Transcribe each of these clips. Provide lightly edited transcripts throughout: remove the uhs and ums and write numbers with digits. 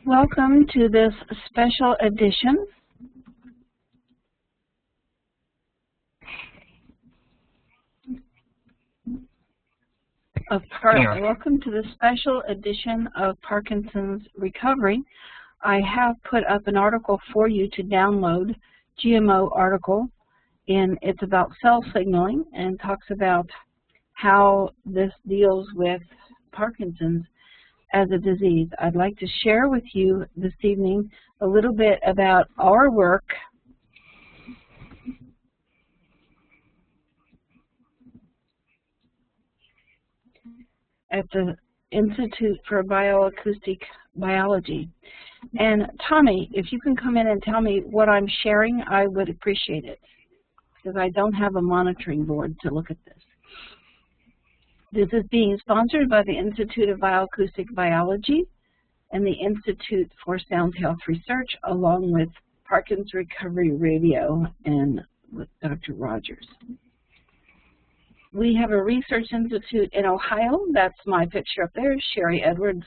Welcome to this special edition of Parkinson's recovery. I have put up an article for you to download, GMO article, and it's about cell signaling and talks about how this deals with Parkinson's as a disease. I'd like to share with you this evening a little bit about our work at the Institute for Bioacoustic Biology. And Tommy, if you can come in and tell me what I'm sharing, I would appreciate it, because I don't have a monitoring board to look at this. This is being sponsored by the Institute of Bioacoustic Biology and the Institute for Sound Health Research, along with Parkinson's Recovery Radio and with Dr. Rodgers. We have a research institute in Ohio. That's my picture up there, Sharry Edwards.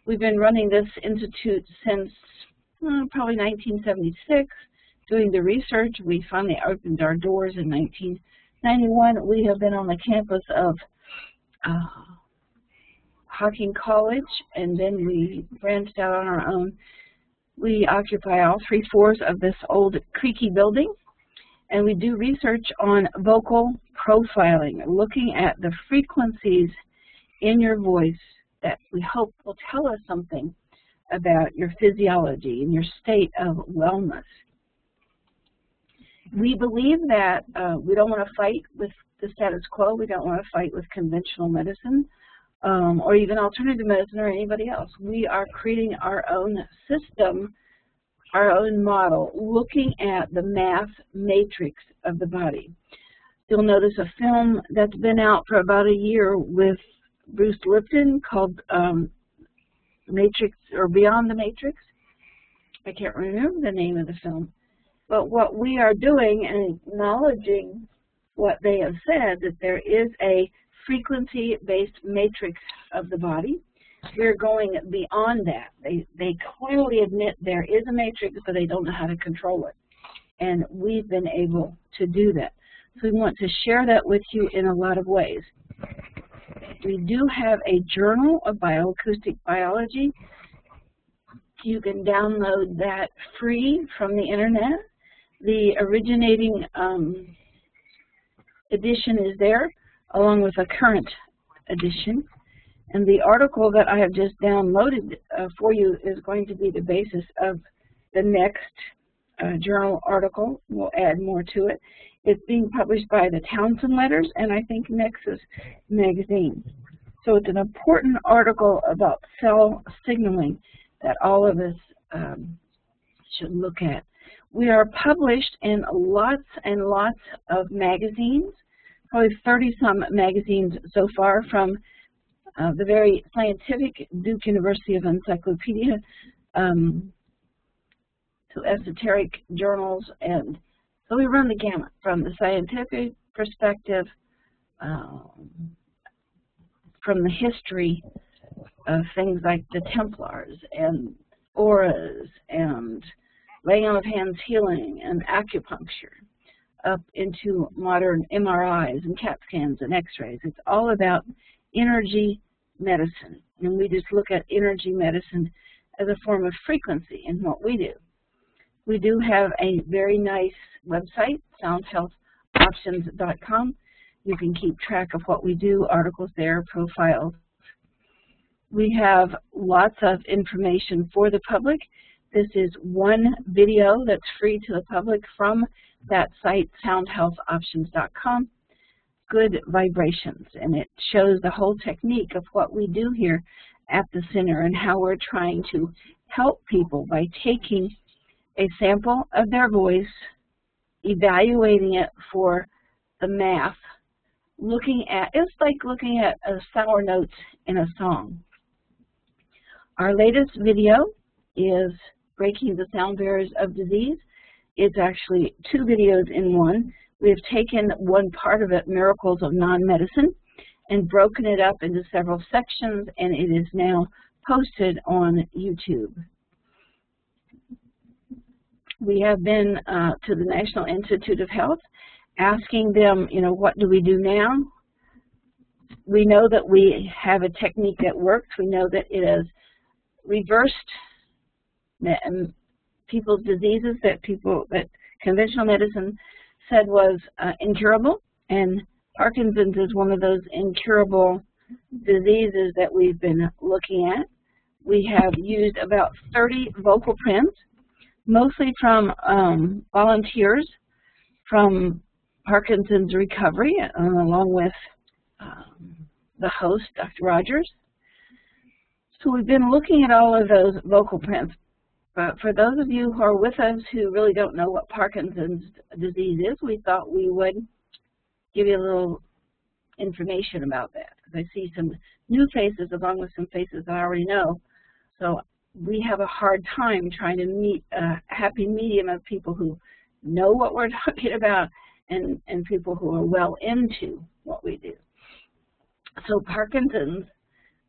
We've been running this institute since probably 1976, doing the research. We finally opened our doors in 1991. We have been on the campus of Hocking College, and then we branched out on our own. We occupy all 3 floors of this old creaky building, and we do research on vocal profiling, looking at the frequencies in your voice that we hope will tell us something about your physiology and your state of wellness. We believe that we don't want to fight with the status quo. We don't want to fight with conventional medicine or even alternative medicine or anybody else. We are creating our own system, our own model, looking at the math matrix of the body. You'll notice a film that's been out for about a year with Bruce Lipton called Matrix or Beyond the Matrix. I can't remember the name of the film. But what we are doing and acknowledging what they have said, that there is a frequency-based matrix of the body. We're going beyond that. They clearly admit there is a matrix, but they don't know how to control it. And we've been able to do that. So we want to share that with you in a lot of ways. We do have a journal of bioacoustic biology. You can download that free from the internet. The originating edition is there, along with a current edition. And the article that I have just downloaded for you is going to be the basis of the next journal article. We'll add more to it. It's being published by the Townsend Letters and I think Nexus magazine. So it's an important article about cell signaling that all of us should look at. We are published in lots and lots of magazines, probably 30-some magazines so far, from the very scientific Duke University of Encyclopedia to esoteric journals. And so we run the gamut from the scientific perspective, from the history of things like the Templars and auras and laying on of hands healing and acupuncture, up into modern MRIs and CAT scans and x-rays. It's all about energy medicine. And we just look at energy medicine as a form of frequency in what we do. We do have a very nice website, soundhealthoptions.com. You can keep track of what we do, articles there, profiles. We have lots of information for the public. This is one video that's free to the public from that site, soundhealthoptions.com. Good Vibrations, and it shows the whole technique of what we do here at the center and how we're trying to help people by taking a sample of their voice, evaluating it for the math, looking at, it's like looking at sour notes in a song. Our latest video is Breaking the Sound Barriers of Disease. It's actually 2 videos in one. We have taken one part of it, Miracles of Non-Medicine, and broken it up into several sections, and it is now posted on YouTube. We have been to the National Institute of Health asking them, what do we do now? We know that we have a technique that works. We know that it has reversed people's diseases that conventional medicine said was incurable, and Parkinson's is one of those incurable diseases that we've been looking at. We have used about 30 vocal prints, mostly from volunteers from Parkinson's Recovery, along with the host, Dr. Rodgers. So we've been looking at all of those vocal prints. But for those of you who are with us who really don't know what Parkinson's disease is, we thought we would give you a little information about that. I see some new faces along with some faces I already know. So we have a hard time trying to meet a happy medium of people who know what we're talking about and people who are well into what we do. So Parkinson's,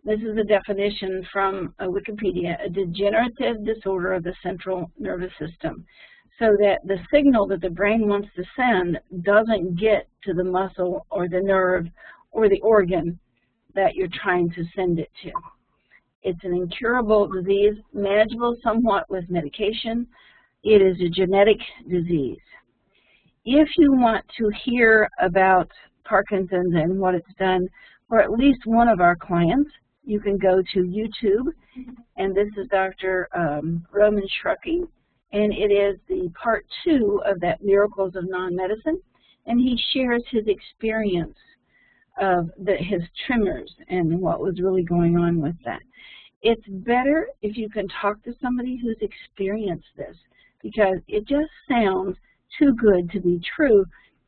this is a definition from Wikipedia, a degenerative disorder of the central nervous system, so that the signal that the brain wants to send doesn't get to the muscle or the nerve or the organ that you're trying to send it to. It's an incurable disease, manageable somewhat with medication. It is a genetic disease. If you want to hear about Parkinson's and what it's done for at least one of our clients, you can go to YouTube, and this is Dr. Roman Shrucky, and it is the part 2 of that Miracles of Non-Medicine, and he shares his experience of his tremors and what was really going on with that. It's better if you can talk to somebody who's experienced this, because it just sounds too good to be true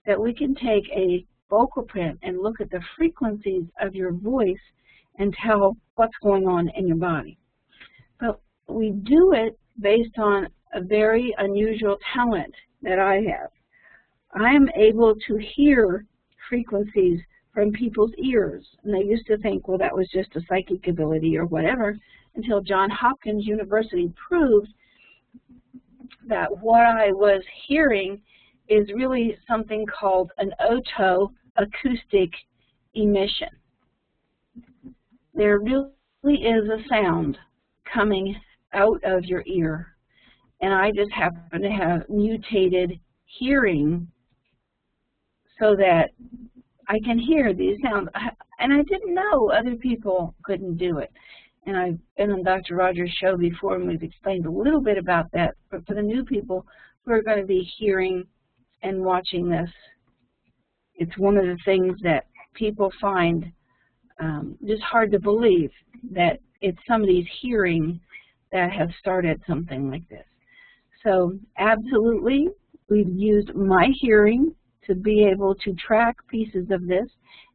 that we can take a vocal print and look at the frequencies of your voice and tell what's going on in your body. But we do it based on a very unusual talent that I have. I am able to hear frequencies from people's ears. And they used to think, well, that was just a psychic ability or whatever, until Johns Hopkins University proved that what I was hearing is really something called an otoacoustic emission. There really is a sound coming out of your ear, and I just happen to have mutated hearing so that I can hear these sounds, and I didn't know other people couldn't do it. And I've been on Dr. Rodger's show before, and we've explained a little bit about that. But for the new people who are going to be hearing and watching this, it's one of the things that people find just hard to believe, that it's somebody's hearing that has started something like this. So absolutely, we've used my hearing to be able to track pieces of this,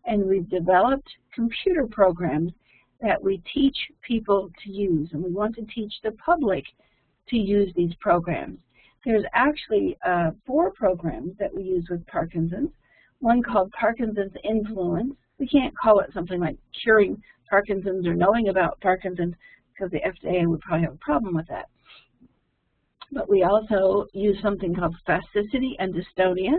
and we've developed computer programs that we teach people to use, and we want to teach the public to use these programs. There's actually 4 programs that we use with Parkinson's, one called Parkinson's Influence. We can't call it something like curing Parkinson's or knowing about Parkinson's, because the FDA would probably have a problem with that. But we also use something called spasticity and dystonia,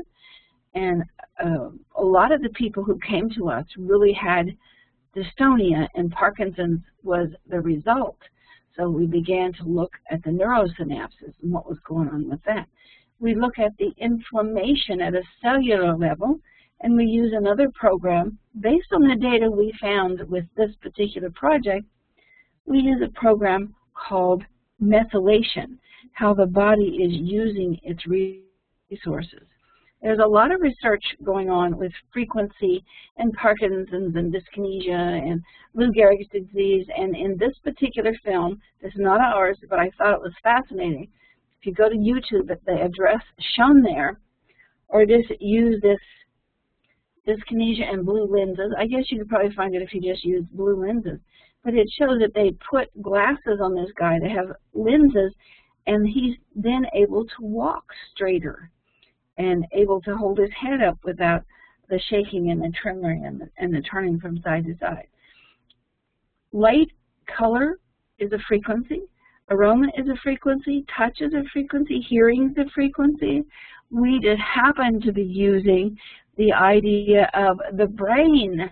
and a lot of the people who came to us really had dystonia, and Parkinson's was the result. So we began to look at the neurosynapses and what was going on with that. We look at the inflammation at a cellular level, and we use another program based on the data we found with this particular project. We use a program called Methylation, how the body is using its resources. There's a lot of research going on with frequency and Parkinson's and dyskinesia and Lou Gehrig's disease, and in this particular film, this is not ours, but I thought it was fascinating. If you go to YouTube, the address shown there, or just use this dyskinesia and blue lenses. I guess you could probably find it if you just use blue lenses. But it shows that they put glasses on this guy. They have lenses, and he's then able to walk straighter and able to hold his head up without the shaking and the trembling and the turning from side to side. Light, color, is a frequency. Aroma is a frequency. Touch is a frequency. Hearing is a frequency. We just happen to be using the idea of the brain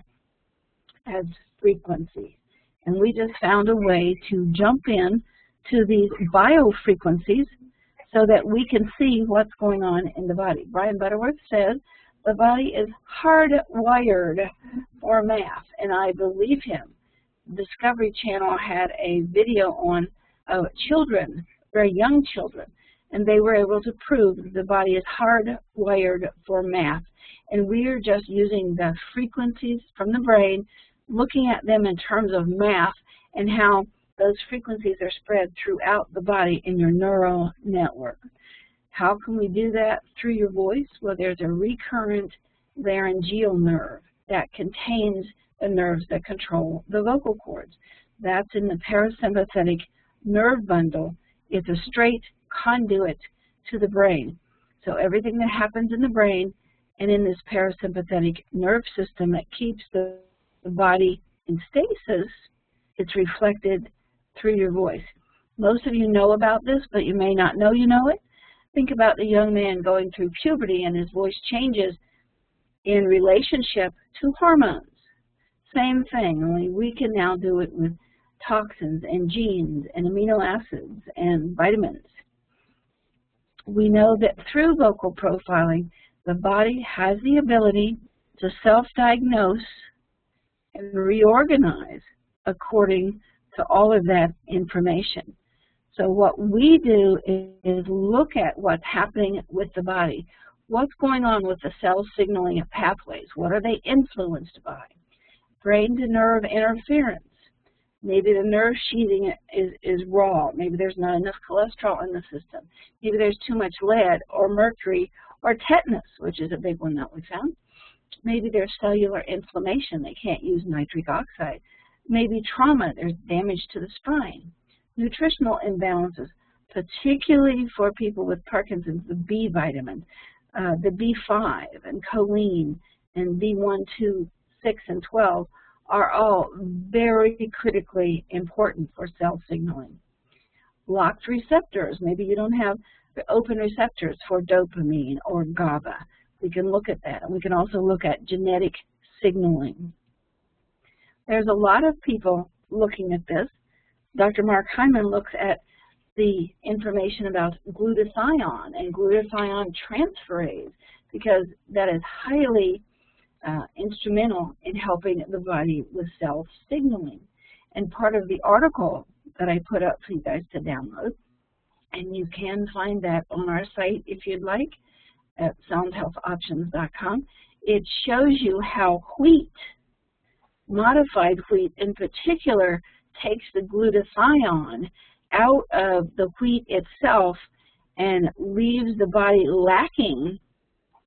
as frequency. And we just found a way to jump in to these biofrequencies so that we can see what's going on in the body. Brian Butterworth says the body is hardwired for math, and I believe him. Discovery Channel had a video on children, very young children, and they were able to prove that the body is hardwired for math. And we are just using the frequencies from the brain, looking at them in terms of math and how those frequencies are spread throughout the body in your neural network. How can we do that? Through your voice. Well, there's a recurrent laryngeal nerve that contains the nerves that control the vocal cords. That's in the parasympathetic nerve bundle. It's a straight conduit to the brain. So everything that happens in the brain and in this parasympathetic nerve system that keeps the body in stasis, it's reflected through your voice. Most of you know about this, but you may not know you know it. Think about the young man going through puberty and his voice changes in relationship to hormones. Same thing, only we can now do it with toxins and genes and amino acids and vitamins. We know that through vocal profiling, the body has the ability to self-diagnose and reorganize according to all of that information. So what we do is look at what's happening with the body. What's going on with the cell signaling pathways? What are they influenced by? Brain to nerve interference. Maybe the nerve sheathing is raw. Maybe there's not enough cholesterol in the system. Maybe there's too much lead or mercury or tetanus, which is a big one that we found. Maybe there's cellular inflammation. They can't use nitric oxide. Maybe trauma. There's damage to the spine. Nutritional imbalances, particularly for people with Parkinson's, the B vitamin, the B5 and choline and B1, 2, 6, and 12 are all very critically important for cell signaling. Locked receptors. Maybe you don't have the open receptors for dopamine or GABA. We can look at that. And we can also look at genetic signaling. There's a lot of people looking at this. Dr. Mark Hyman looks at the information about glutathione and glutathione transferase because that is highly instrumental in helping the body with cell signaling. And part of the article that I put up for you guys to download, and you can find that on our site if you'd like, at soundhealthoptions.com, it shows you how wheat, modified wheat in particular, takes the glutathione out of the wheat itself and leaves the body lacking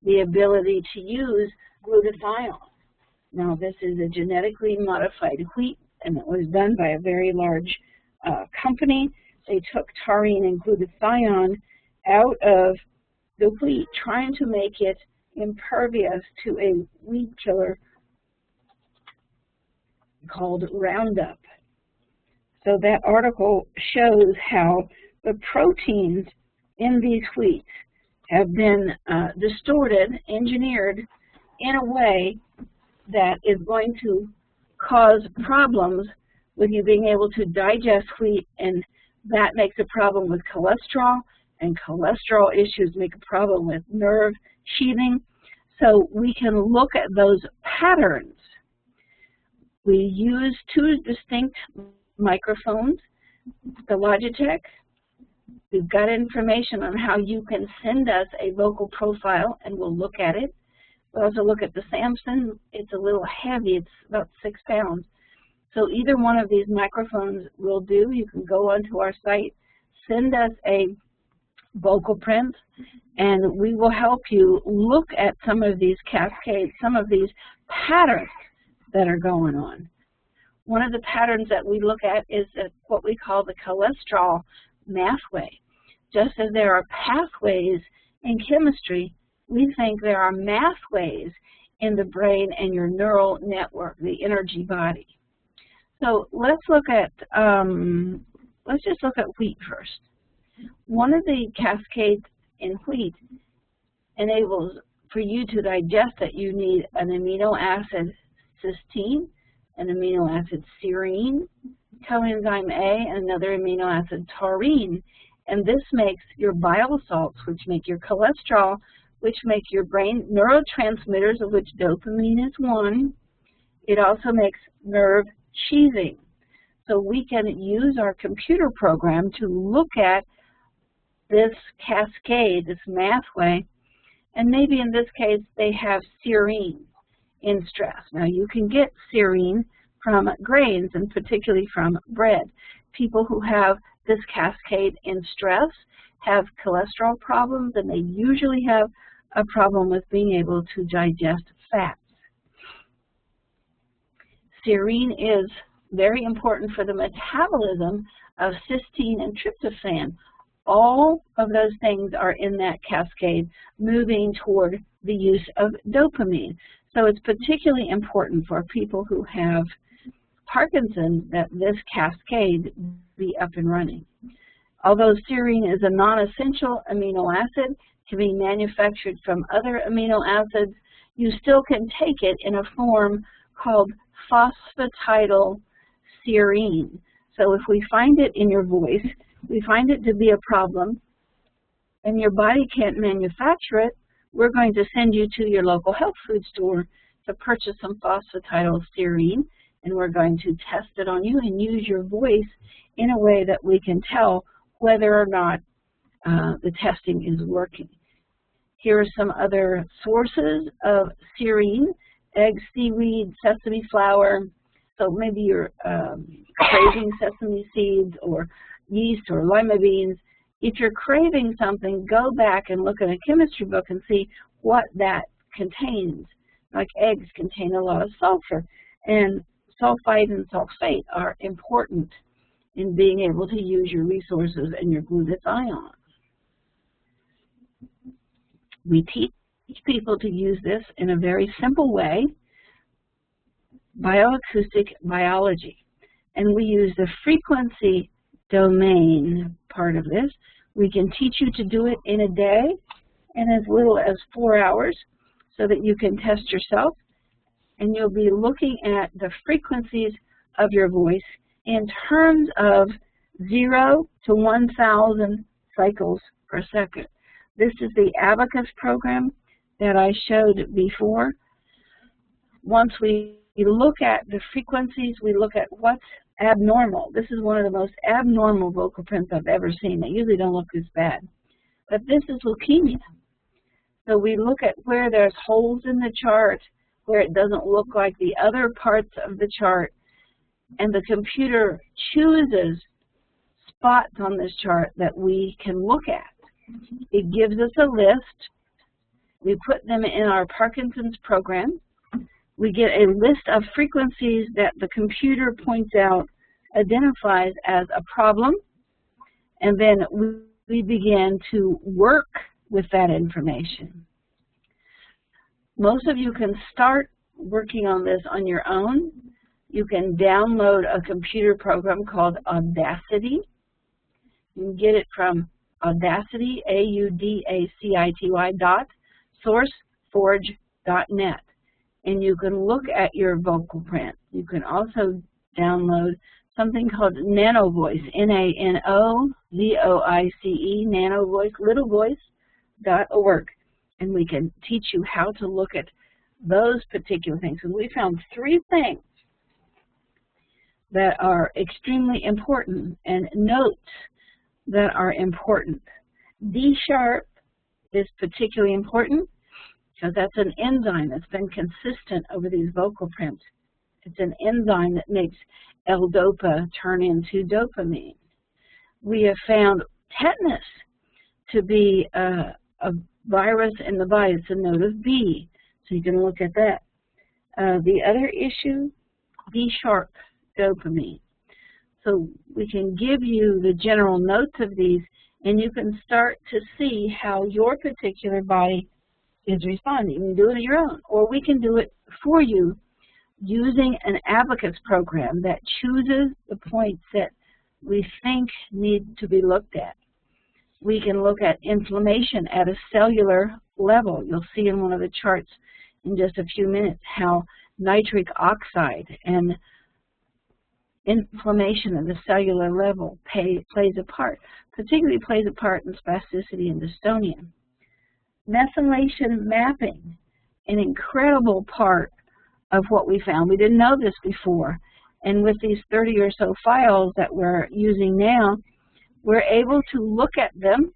the ability to use glutathione. Now, this is a genetically modified wheat, and it was done by a very large company. They took taurine and glutathione out of the wheat, trying to make it impervious to a weed killer called Roundup. So that article shows how the proteins in these wheats have been distorted, engineered in a way that is going to cause problems with you being able to digest wheat, and that makes a problem with cholesterol, and cholesterol issues make a problem with nerve sheathing. So we can look at those patterns. We use two distinct microphones, the Logitech. We've got information on how you can send us a vocal profile, and we'll look at it. We'll also look at the Samson. It's a little heavy. It's about 6 pounds. So either one of these microphones will do. You can go onto our site, send us a vocal print, and we will help you look at some of these cascades, some of these patterns that are going on. One of the patterns that we look at is what we call the cholesterol pathway. Just as there are pathways in chemistry, we think there are mathways in the brain and your neural network, the energy body. So let's look at let's just look at wheat first. One of the cascades in wheat enables for you to digest that you need an amino acid cysteine, an amino acid serine, coenzyme A, and another amino acid taurine. And this makes your bile salts, which make your cholesterol, which make your brain neurotransmitters, of which dopamine is one. It also makes nerve sheathing. So we can use our computer program to look at this cascade, this pathway, and maybe in this case they have serine in stress. Now you can get serine from grains and particularly from bread. People who have this cascade in stress have cholesterol problems, and they usually have a problem with being able to digest fats. Serine is very important for the metabolism of cysteine and tryptophan. All of those things are in that cascade moving toward the use of dopamine. So it's particularly important for people who have Parkinson's that this cascade be up and running. Although serine is a non-essential amino acid, can be manufactured from other amino acids, you still can take it in a form called phosphatidylserine. So if we find it in your voice, we find it to be a problem, and your body can't manufacture it, we're going to send you to your local health food store to purchase some phosphatidylserine, and we're going to test it on you and use your voice in a way that we can tell whether or not the testing is working. Here are some other sources of serine: eggs, seaweed, sesame flour. So maybe you're craving sesame seeds or yeast or lima beans. If you're craving something, go back and look at a chemistry book and see what that contains. Like eggs contain a lot of sulfur, and sulfite and sulfate are important in being able to use your resources and your glutathione. We teach people to use this in a very simple way, bioacoustic biology. And we use the frequency domain part of this. We can teach you to do it in a day in as little as 4 hours so that you can test yourself, and you'll be looking at the frequencies of your voice in terms of 0 to 1,000 cycles per second. This is the Abacus program that I showed before. Once we look at the frequencies, we look at what's abnormal. This is one of the most abnormal vocal prints I've ever seen. They usually don't look this bad. But this is leukemia. So we look at where there's holes in the chart, where it doesn't look like the other parts of the chart, and the computer chooses spots on this chart that we can look at. It gives us a list. We put them in our Parkinson's program. We get a list of frequencies that the computer points out, identifies as a problem, and then we begin to work with that information. Most of you can start working on this on your own. You can download a computer program called Audacity. You can get it from Audacity, AUDACITY.sourceforge.net. And you can look at your vocal print. You can also download something called NanoVoice, N-A-N-O-V-O-I-C-E, NanoVoice, littlevoice.org. And we can teach you how to look at those particular things. And we found 3 things that are extremely important and notes that are important. D sharp is particularly important because that's an enzyme that's been consistent over these vocal prints. It's an enzyme that makes L-DOPA turn into dopamine. We have found tetanus to be a virus in the body. It's a note of B, so you can look at that. The other issue, D sharp dopamine. So we can give you the general notes of these, and you can start to see how your particular body is responding. You can do it on your own, or we can do it for you using an Abacus program that chooses the points that we think need to be looked at. We can look at inflammation at a cellular level. You'll see in one of the charts in just a few minutes how nitric oxide and inflammation at the cellular level plays a part, particularly plays a part in spasticity and dystonia. Methylation mapping, an incredible part of what we found. We didn't know this before, and with these 30 or so files that we're using now, we're able to look at them.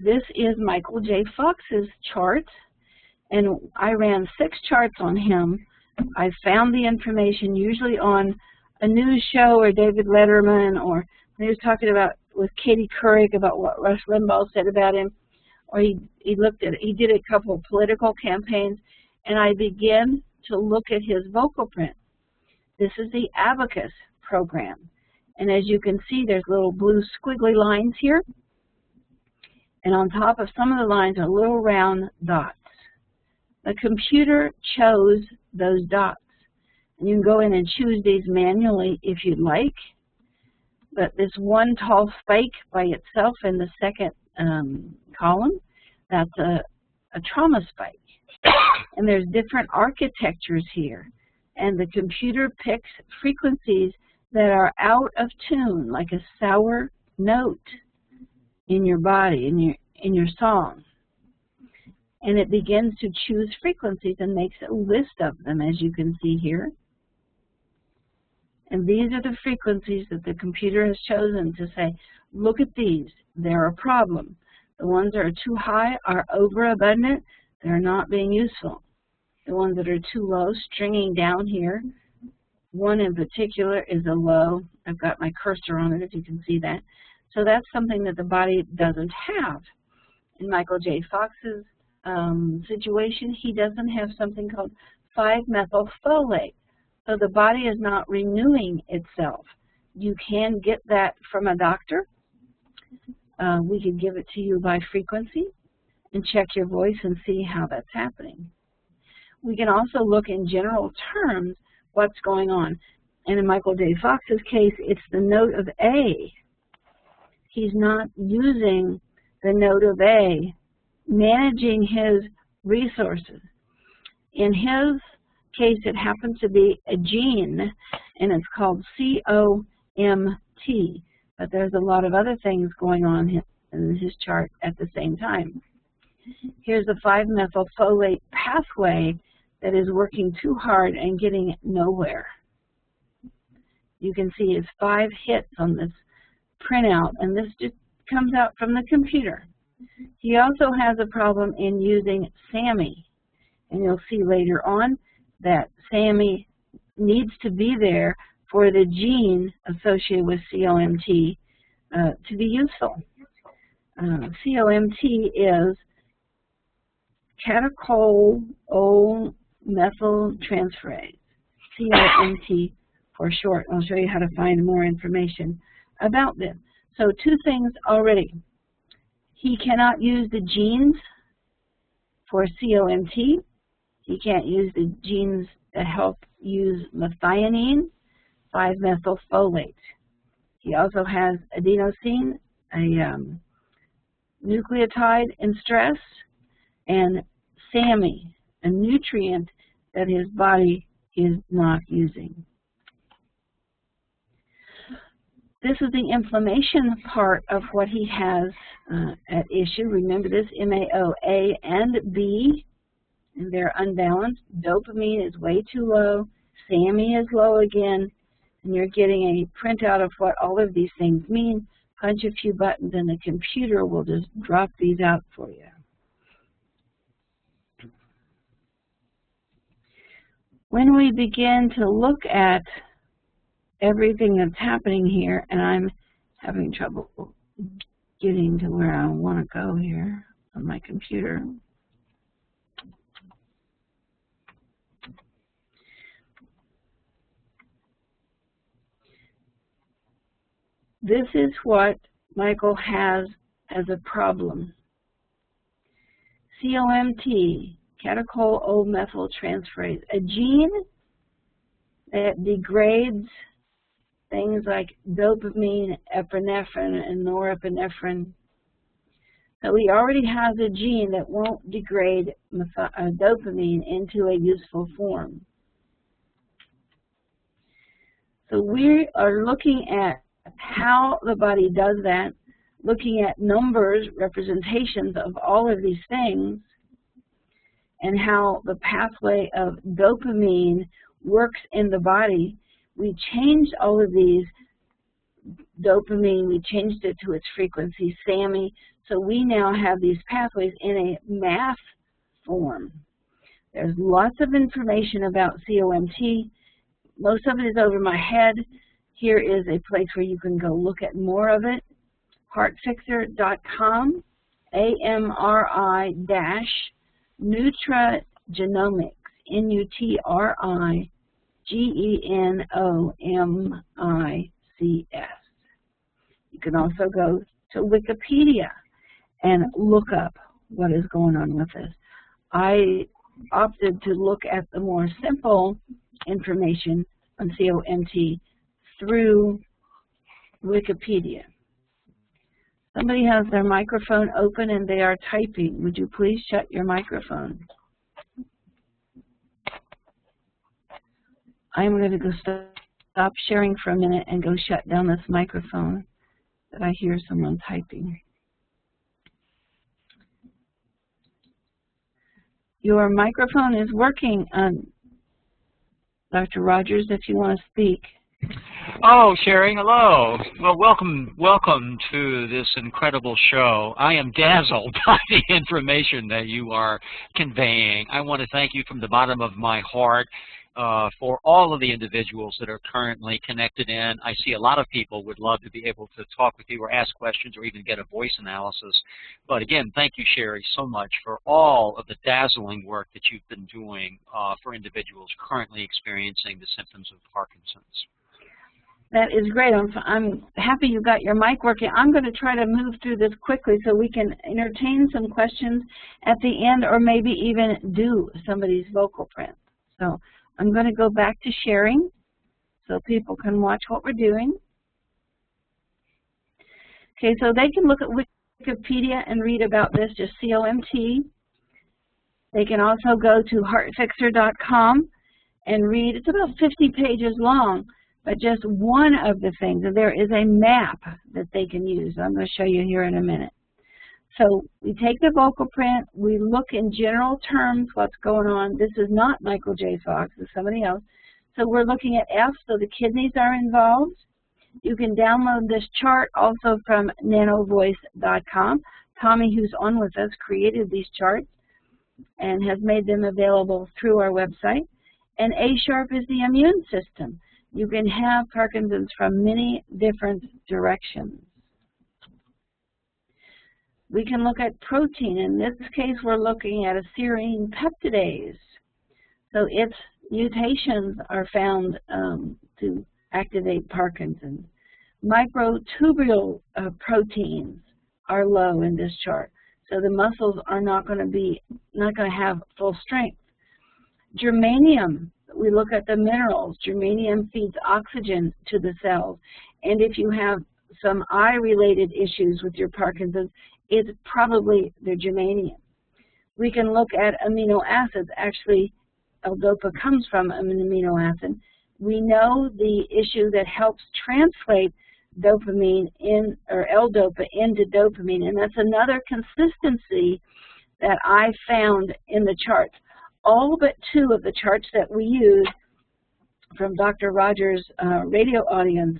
This is Michael J. Fox's chart, and I ran 6 charts on him. I found the information usually on a news show or David Letterman, or when he was talking about with Katie Couric about what Rush Limbaugh said about him, or he did a couple of political campaigns, and I began to look at his vocal print. This is the Abacus program. And as you can see, there's little blue squiggly lines here. And on top of some of the lines are little round dots. The computer chose those dots. And you can go in and choose these manually if you'd like. But this one tall spike by itself in the second column, that's a trauma spike. And there's different architectures here. And the computer picks frequencies that are out of tune, like a sour note in your body, in your song. And it begins to choose frequencies and makes a list of them, as you can see here. And these are the frequencies that the computer has chosen to say, look at these, they're a problem. The ones that are too high are overabundant, they're not being useful. The ones that are too low, stringing down here. One in particular is a low. I've got my cursor on it if you can see that. So that's something that the body doesn't have. In Michael J. Fox's situation, he doesn't have something called 5-methylfolate. So the body is not renewing itself. You can get that from a doctor. We can give it to you by frequency and check your voice and see how that's happening. We can also look in general terms what's going on. And in Michael J. Fox's case, it's the note of A. He's not using the note of A, managing his resources. In his case, it happens to be a gene, and it's called COMT. But there's a lot of other things going on in his chart at the same time. Here's the 5-methylfolate pathway that is working too hard and getting nowhere. You can see it's 5 hits on this printout, and this just comes out from the computer. He also has a problem in using SAMI, and you'll see later on that SAMI needs to be there for the gene associated with COMT to be useful. COMT is catechol-O-methyltransferase, COMT for short. I'll show you how to find more information about this. So 2 things already. He cannot use the genes for COMT. He can't use the genes that help use methionine, 5-methylfolate. He also has adenosine, a nucleotide in stress, and SAMI, a nutrient that his body is not using. This is the inflammation part of what he has at issue. Remember this, MAO-A and B, and they're unbalanced. Dopamine is way too low. SAMI is low again. And you're getting a printout of what all of these things mean. Punch a few buttons and the computer will just drop these out for you. When we begin to look at everything that's happening here, and I'm having trouble getting to where I want to go here on my computer. This is what Michael has as a problem. COMT, catechol-O-methyltransferase, a gene that degrades things like dopamine, epinephrine, and norepinephrine. So we already have the gene that won't degrade dopamine into a useful form. So we are looking at how the body does that, looking at numbers, representations of all of these things, and how the pathway of dopamine works in the body. We changed all of these dopamine, we changed it to its frequency, SAMI, so we now have these pathways in a math form. There's lots of information about COMT. Most of it is over my head. Here is a place where you can go look at more of it. Heartfixer.com, AMRI-Nutrigenomics, NUTRIGENOMICS. You can also go to Wikipedia and look up what is going on with this. I opted to look at the more simple information on COMT through Wikipedia. Somebody has their microphone open and they are typing. Would you please shut your microphone? I'm going to go stop sharing for a minute and go shut down this microphone that I hear someone typing. Your microphone is working, Dr. Rodgers, if you want to speak. Oh, Sharry, hello. Well, welcome to this incredible show. I am dazzled by the information that you are conveying. I want to thank you from the bottom of my heart for all of the individuals that are currently connected in. I see a lot of people would love to be able to talk with you or ask questions or even get a voice analysis. But again, thank you, Sharry, so much for all of the dazzling work that you've been doing for individuals currently experiencing the symptoms of Parkinson's. That is great. I'm happy you got your mic working. I'm going to try to move through this quickly so we can entertain some questions at the end or maybe even do somebody's vocal print. So I'm going to go back to sharing so people can watch what we're doing. Okay, so they can look at Wikipedia and read about this, just COMT. They can also go to heartfixer.com and read. It's about 50 pages long, but just one of the things. And there is a map that they can use. I'm going to show you here in a minute. So we take the vocal print, we look in general terms what's going on. This is not Michael J. Fox, it's somebody else. So we're looking at F, so the kidneys are involved. You can download this chart also from nanovoice.com. Tommy, who's on with us, created these charts and has made them available through our website. And A-sharp is the immune system. You can have Parkinson's from many different directions. We can look at protein. In this case, we're looking at a serine peptidase. So its mutations are found to activate Parkinson's. Microtubule proteins are low in this chart, so the muscles are not going to have full strength. Germanium, we look at the minerals. Germanium feeds oxygen to the cells, and if you have some eye-related issues with your Parkinson's, it's probably the germanium. We can look at amino acids. Actually, L-DOPA comes from an amino acid. We know the issue that helps translate dopamine or L-DOPA into dopamine, and that's another consistency that I found in the charts. All but two of the charts that we use from Dr. Rodger's radio audience,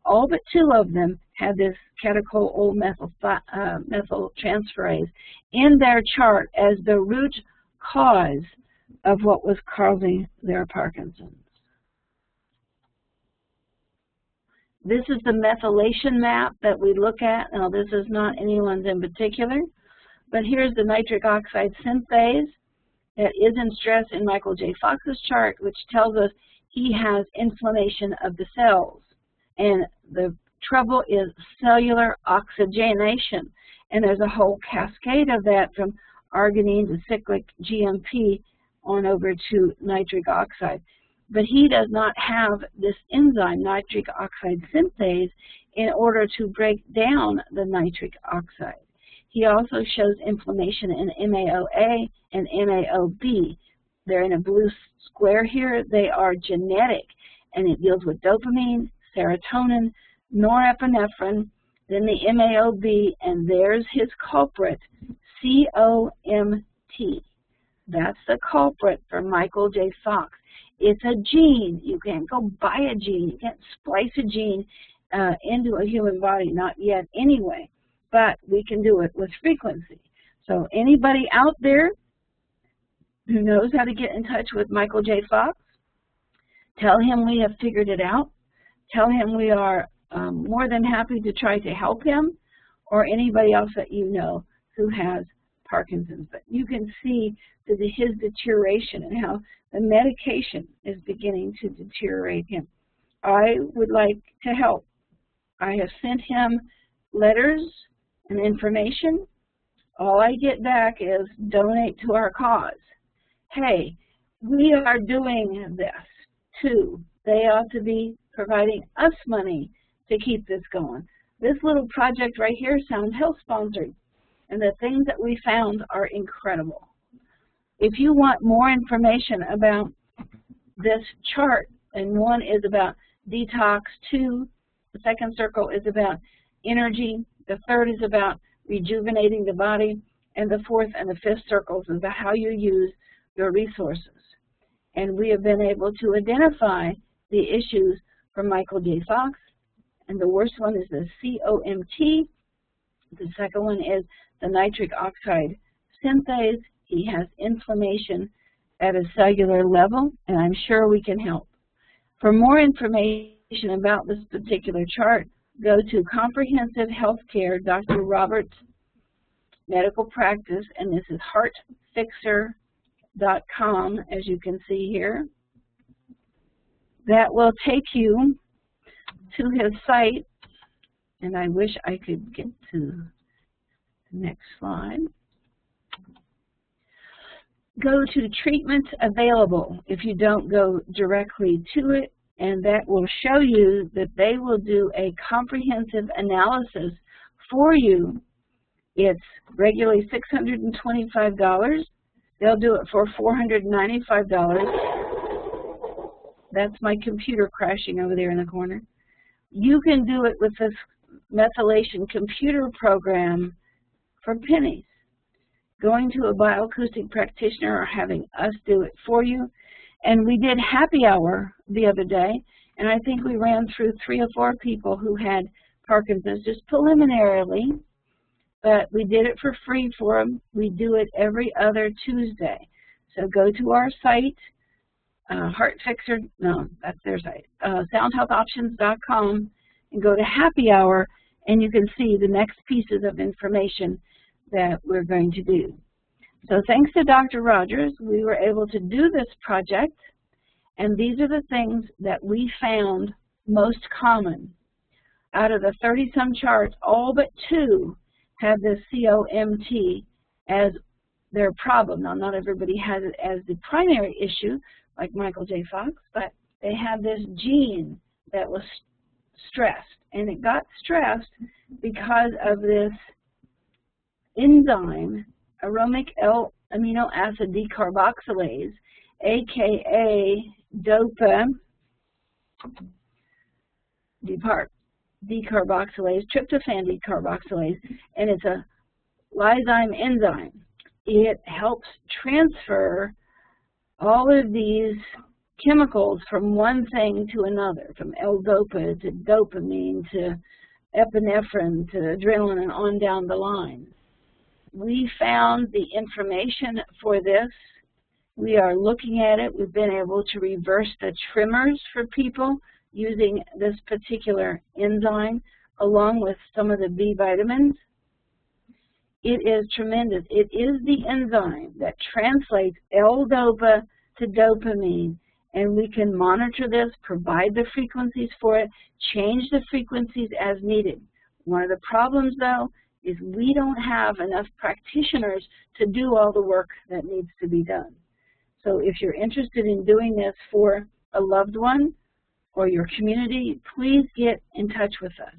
all but two of them had this catechol methyltransferase in their chart as the root cause of what was causing their Parkinson's. This is the methylation map that we look at. Now, this is not anyone's in particular, but here's the nitric oxide synthase that is in stress in Michael J. Fox's chart, which tells us he has inflammation of the cells. And the trouble is cellular oxygenation. And there's a whole cascade of that from arginine to cyclic GMP on over to nitric oxide. but he does not have this enzyme, nitric oxide synthase, in order to break down the nitric oxide. He also shows inflammation in MAOA and MAOB. They're in a blue square here. They are genetic, and it deals with dopamine, serotonin, norepinephrine, then the MAOB, and there's his culprit, COMT. That's the culprit for Michael J. Fox. It's a gene. You can't go buy a gene. You can't splice a gene into a human body, not yet anyway, but we can do it with frequency. So anybody out there who knows how to get in touch with Michael J. Fox, tell him we have figured it out. Tell him we are more than happy to try to help him, or anybody else that you know who has Parkinson's. But you can see his deterioration and how the medication is beginning to deteriorate him. I would like to help. I have sent him letters and information. All I get back is donate to our cause. Hey, we are doing this too. They ought to be providing us money to keep this going. This little project right here sounds health sponsored, and the things that we found are incredible. If you want more information about this chart, and one is about detox, two, the second circle is about energy, the third is about rejuvenating the body, and the fourth and the fifth circles is about how you use your resources. And we have been able to identify the issues for Michael J. Fox, and the worst one is the COMT. The second one is the nitric oxide synthase. He has inflammation at a cellular level, and I'm sure we can help. For more information about this particular chart, go to Comprehensive Healthcare, Dr. Roberts Medical Practice, and this is heartfixer.com, as you can see here. That will take you to his site, and I wish I could get to the next slide. Go to treatments available if you don't go directly to it, and that will show you that they will do a comprehensive analysis for you. It's regularly $625. They'll do it for $495. That's my computer crashing over there in the corner. You can do it with this methylation computer program for pennies. Going to a bioacoustic practitioner or having us do it for you. And we did happy hour the other day, and I think we ran through 3 or 4 people who had Parkinson's just preliminarily, but we did it for free for them. We do it every other Tuesday. So go to our site, that's their site, soundhealthoptions.com, and go to happy hour, and you can see the next pieces of information that we're going to do. So thanks to Dr. Rodgers, we were able to do this project, and these are the things that we found most common. Out of the 30-some charts, all but 2 had the COMT as their problem. Now, not everybody has it as the primary issue, like Michael J. Fox, but they had this gene that was stressed, and it got stressed because of this enzyme, aromatic amino acid decarboxylase, aka DOPA decarboxylase, tryptophan decarboxylase, and it's a lysozyme enzyme. It helps transfer all of these chemicals from one thing to another, from L-DOPA to dopamine to epinephrine to adrenaline and on down the line. We found the information for this. We are looking at it. We've been able to reverse the tremors for people using this particular enzyme, along with some of the B vitamins. It is tremendous. It is the enzyme that translates L-DOPA to dopamine, and we can monitor this, provide the frequencies for it, change the frequencies as needed. One of the problems, though, is we don't have enough practitioners to do all the work that needs to be done. So if you're interested in doing this for a loved one or your community, please get in touch with us.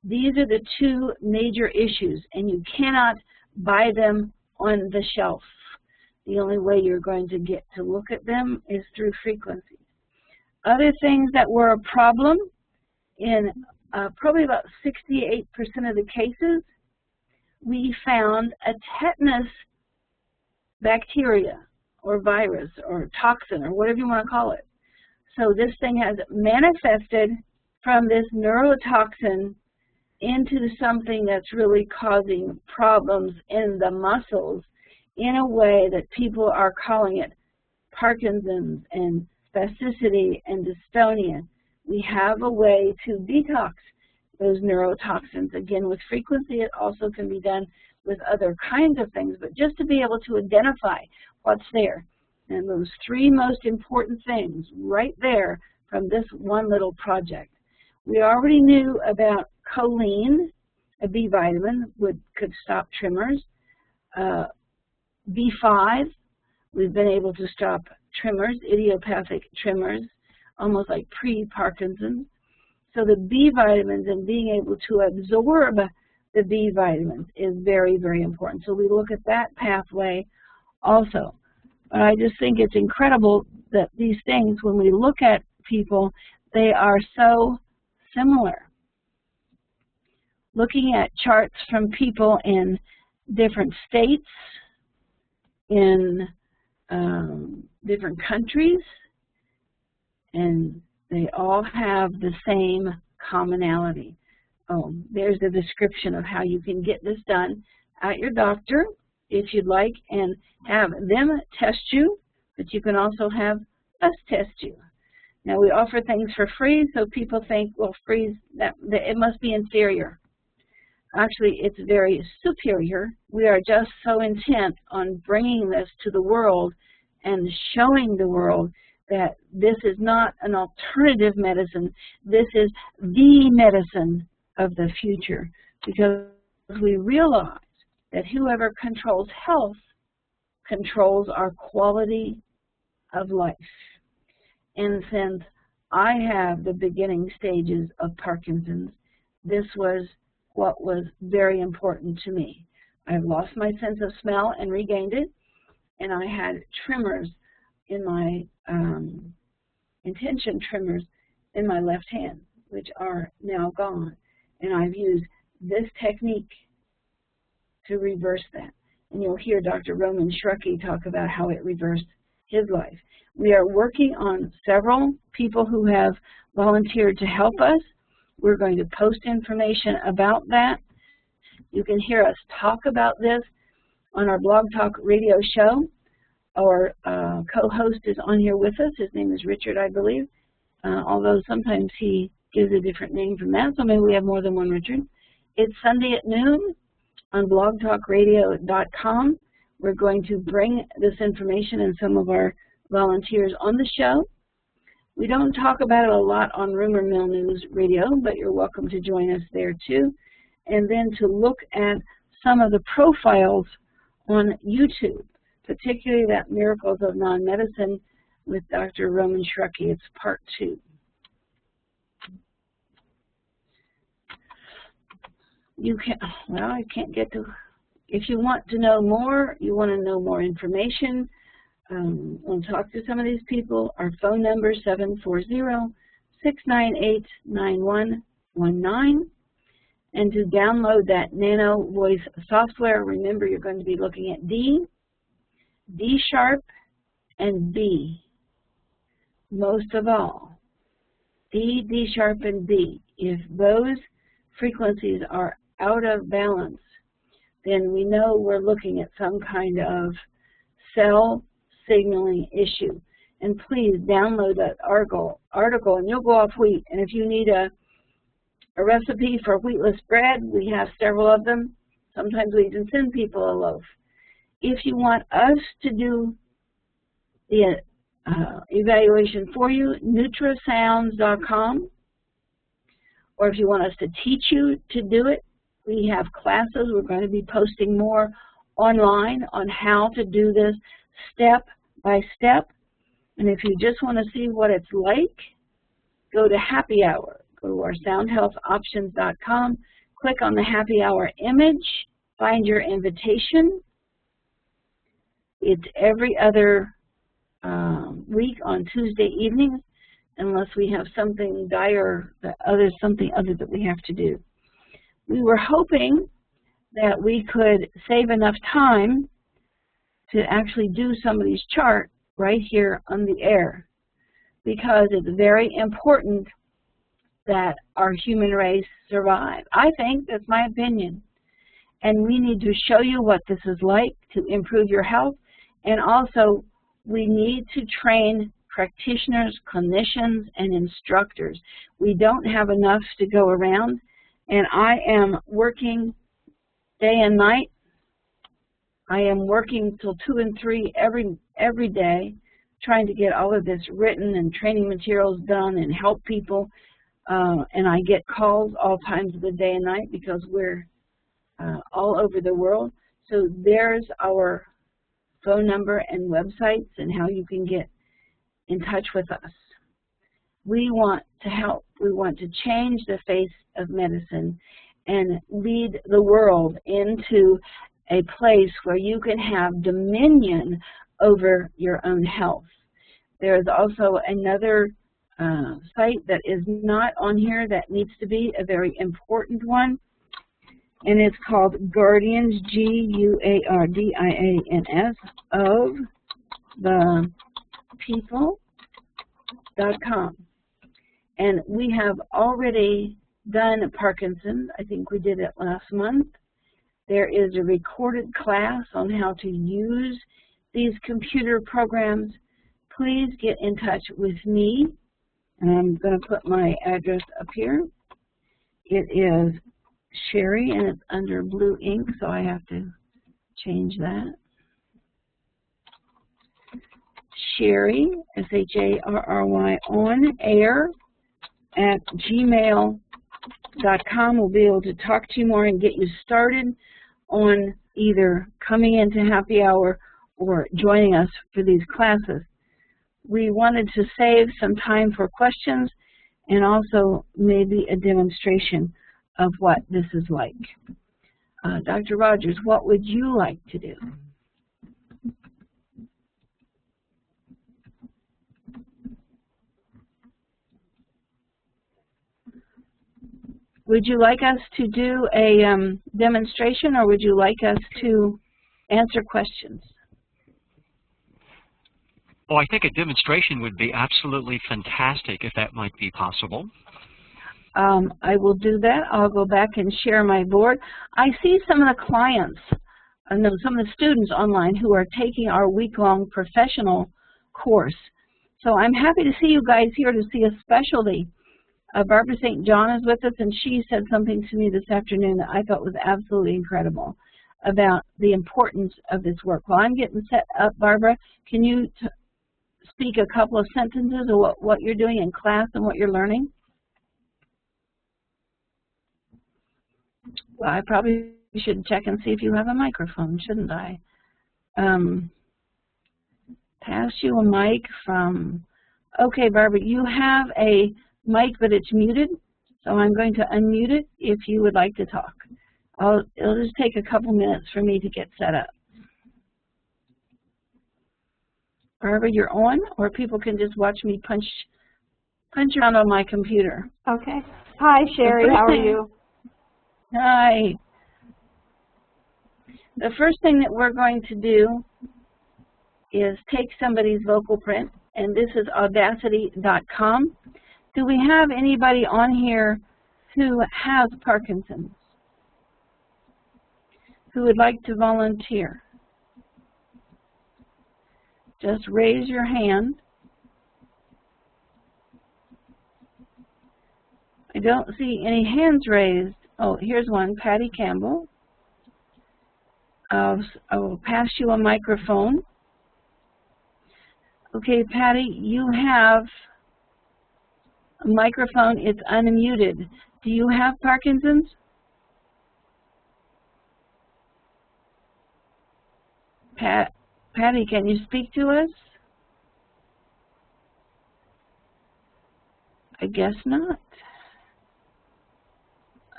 These are the two major issues, and you cannot buy them on the shelf. The only way you're going to get to look at them is through frequencies. Other things that were a problem in probably about 68% of the cases, we found a tetanus bacteria or virus or toxin or whatever you want to call it. So this thing has manifested from this neurotoxin into something that's really causing problems in the muscles in a way that people are calling it Parkinson's and spasticity and dystonia. We have a way to detox those neurotoxins. Again, with frequency, it also can be done with other kinds of things, but just to be able to identify what's there. And those three most important things right there from this one little project. We already knew about choline, a B vitamin, could stop tremors. B5, we've been able to stop tremors, idiopathic tremors, almost like pre-Parkinson's. So the B vitamins and being able to absorb the B vitamins is very, very important. So we look at that pathway also. But I just think it's incredible that these things, when we look at people, they are so similar. Looking at charts from people in different states, in different countries, and they all have the same commonality. Oh, there's a description of how you can get this done at your doctor if you'd like, and have them test you, but you can also have us test you. Now, we offer things for free, so people think, well, free, that it must be inferior. Actually, it's very superior. We are just so intent on bringing this to the world and showing the world that this is not an alternative medicine. This is the medicine of the future, because we realize that whoever controls health controls our quality of life. And since I have the beginning stages of Parkinson's, this was what was very important to me. I've lost my sense of smell and regained it, and I had tremors in my intention tremors in my left hand, which are now gone. And I've used this technique to reverse that. And you'll hear Dr. Roman Shrucky talk about how it reversed his life. We are working on several people who have volunteered to help us. We're going to post information about that. You can hear us talk about this on our Blog Talk radio show. Our co-host is on here with us. His name is Richard, I believe, although sometimes he gives a different name from that, so maybe we have more than one Richard. It's Sunday at noon on blogtalkradio.com. We're going to bring this information and some of our volunteers on the show. We don't talk about it a lot on Rumor Mill News Radio, but you're welcome to join us there too. And then to look at some of the profiles on YouTube, particularly that Miracles of Non-Medicine with Dr. Roman Shrucky. It's part 2. You can, well, I can't get to, if you want to know more, you want to know more information, want to talk to some of these people, our phone number 740-698-9119. And to download that Nano Voice software, remember you're going to be looking at D, D sharp, and B. Most of all, D, D sharp, and B. If those frequencies are out of balance, then we know we're looking at some kind of cell signaling issue. And please download that article and you'll go off wheat. And if you need a recipe for wheatless bread, we have several of them. Sometimes we even send people a loaf. If you want us to do the evaluation for you, nutrasounds.com. Or if you want us to teach you to do it, we have classes. We're going to be posting more online on how to do this step by step. And if you just want to see what it's like, go to Happy Hour. Go to our soundhealthoptions.com, click on the Happy Hour image, find your invitation. It's every other week on Tuesday evenings, unless we have something dire, something other that we have to do. We were hoping that we could save enough time to actually do somebody's chart right here on the air, because it's very important that our human race survive. I think, that's my opinion. And we need to show you what this is like to improve your health, and also we need to train practitioners, clinicians, and instructors. We don't have enough to go around, and I am working day and night. I am working till 2 and 3 every day, trying to get all of this written and training materials done and help people. And I get calls all times of the day and night because we're all over the world. So there's our phone number and websites and how you can get in touch with us. We want to help. We want to change the face of medicine and lead the world into a place where you can have dominion over your own health. There is also another site that is not on here that needs to be, a very important one, and it's called Guardians, Guardians, of the people.com. And we have already done Parkinson's. I think we did it last month. There is a recorded class on how to use these computer programs. Please get in touch with me. And I'm going to put my address up here. It is Sharry, and it's under blue ink, so I have to change that. Sharry, S-H-A-R-R-Y, on air at gmail.com. We'll be able to talk to you more and get you started on either coming into Happy Hour or joining us for these classes. We wanted to save some time for questions and also maybe a demonstration of what this is like. Dr. Rodgers, what would you like to do? Would you like us to do a demonstration, or would you like us to answer questions? Oh, I think a demonstration would be absolutely fantastic if that might be possible. I will do that. I'll go back and share my board. I see some of the clients, no, some of the students online who are taking our week-long professional course. So I'm happy to see you guys here to see a specialty. Barbara St. John is with us, and she said something to me this afternoon that I thought was absolutely incredible about the importance of this work. While I'm getting set up, Barbara, can you speak a couple of sentences of what you're doing in class and what you're learning? Well, I probably should check and see if you have a microphone, shouldn't I? Pass you a mic from, okay, Barbara, you have a mic, but it's muted, so I'm going to unmute it if you would like to talk. It'll just take a couple minutes for me to get set up. Barbara, you're on, or people can just watch me punch around on my computer. Okay. Hi, Sharry. How are you? Hi. The first thing that we're going to do is take somebody's vocal print, and this is audacity.com. Do we have anybody on here who has Parkinson's, who would like to volunteer? Just raise your hand. I don't see any hands raised. Oh, here's one, Patty Campbell. I will pass you a microphone. Okay, Patty, you have a microphone. It's unmuted. Do you have Parkinson's? Patty, can you speak to us? I guess not.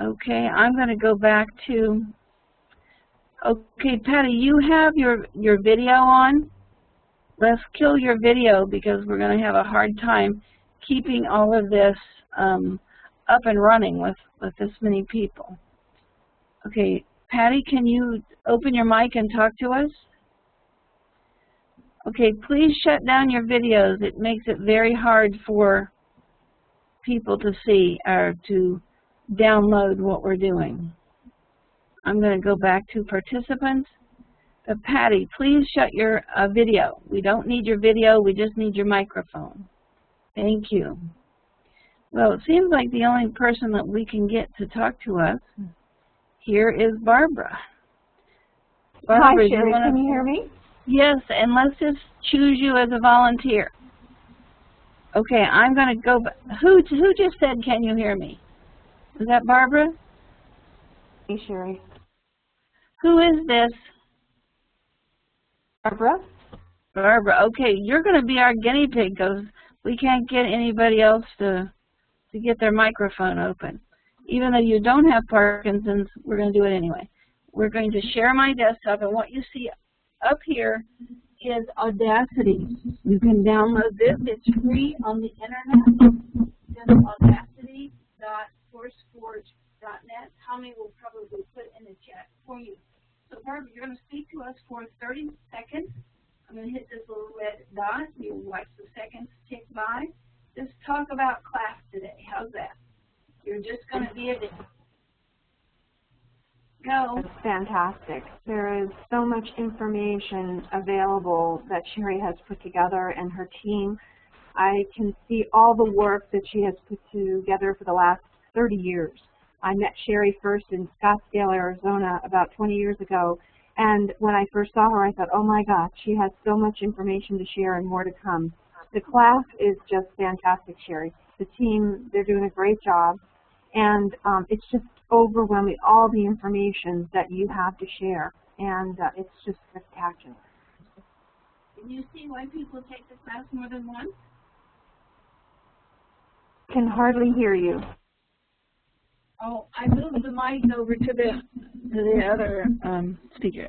Okay, I'm going to go back to, okay, Patty, you have your video on. Let's kill your video because we're going to have a hard time keeping all of this up and running with this many people. Okay, Patty, can you open your mic and talk to us? Okay, please shut down your videos. It makes it very hard for people to see or to download what we're doing. I'm going to go back to participants. But Patty, please shut your video. We don't need your video, we just need your microphone. Thank you. Well, it seems like the only person that we can get to talk to us here is Barbara. Barbara, Hi, Sherry, can you hear me? Yes, and let's just choose you as a volunteer. Okay, I'm going to go, who just said, can you hear me? Was that Barbara? Hey, Sherry. Who is this? Barbara? Barbara, okay, you're going to be our guinea pig because we can't get anybody else to get their microphone open. Even though you don't have Parkinson's, we're going to do it anyway. We're going to share my desktop, and what you see up here is Audacity. You can download this. It's free on the internet. Just audacity.sourceforge.net. Tommy will probably put it in the chat for you. So Barbara, you're going to speak to us for 30 seconds. I'm going to hit this little red dot. You watch the seconds tick by. Just talk about class today. How's that? You're just going to be a day. Go. That's fantastic. There is so much information available that Sherry has put together and her team. I can see all the work that she has put together for the last 30 years. I met Sherry first in Scottsdale, Arizona about 20 years ago, and when I first saw her I thought, oh my God, she has so much information to share and more to come. The class is just fantastic, Sherry. The team, they're doing a great job, and it's just overwhelming, all the information that you have to share, and it's just spectacular. Can you see why people take the class more than once? Can hardly hear you. Oh, I moved the mic over to the other speaker.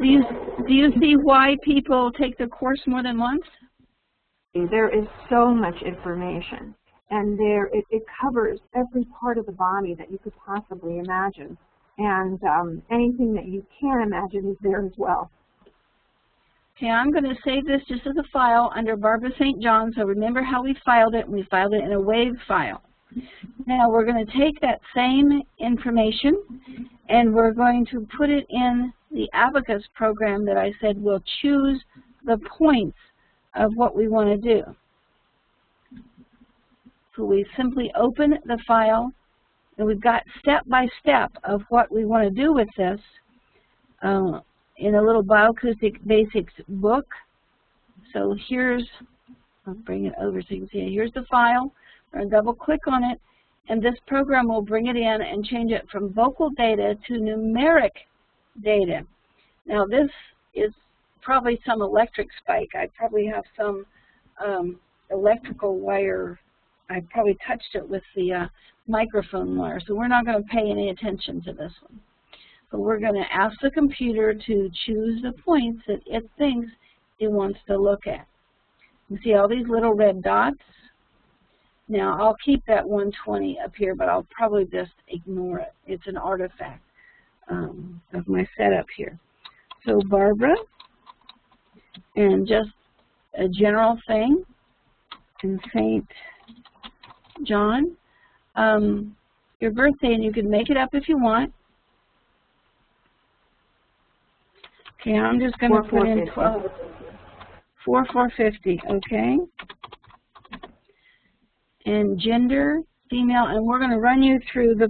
Do you see why people take the course more than once? There is so much information, and it covers every part of the body that you could possibly imagine, and anything that you can imagine is there as well. Okay, I'm going to save this just as a file under Barbara St. John, so remember how we filed it. We filed it in a WAV file. Now we're going to take that same information and we're going to put it in the Abacus program that I said will choose the points of what we want to do. So we simply open the file and we've got step by step of what we want to do with this in a little Bioacoustic Basics book. So here's, I'll bring it over so you can see it. Here's the file. We're going to double click on it, and this program will bring it in and change it from vocal data to numeric data. Now this is probably some electric spike. I probably have some electrical wire. I probably touched it with the microphone wire, so we're not going to pay any attention to this one. But we're going to ask the computer to choose the points that it thinks it wants to look at. You see all these little red dots? Now, I'll keep that 120 up here, but I'll probably just ignore it. It's an artifact of my setup here. So, Barbara, and just a general thing, in St. John, your birthday, and you can make it up if you want. Okay, I'm just going to put in 4,450, okay? And gender, female, and we're going to run you through the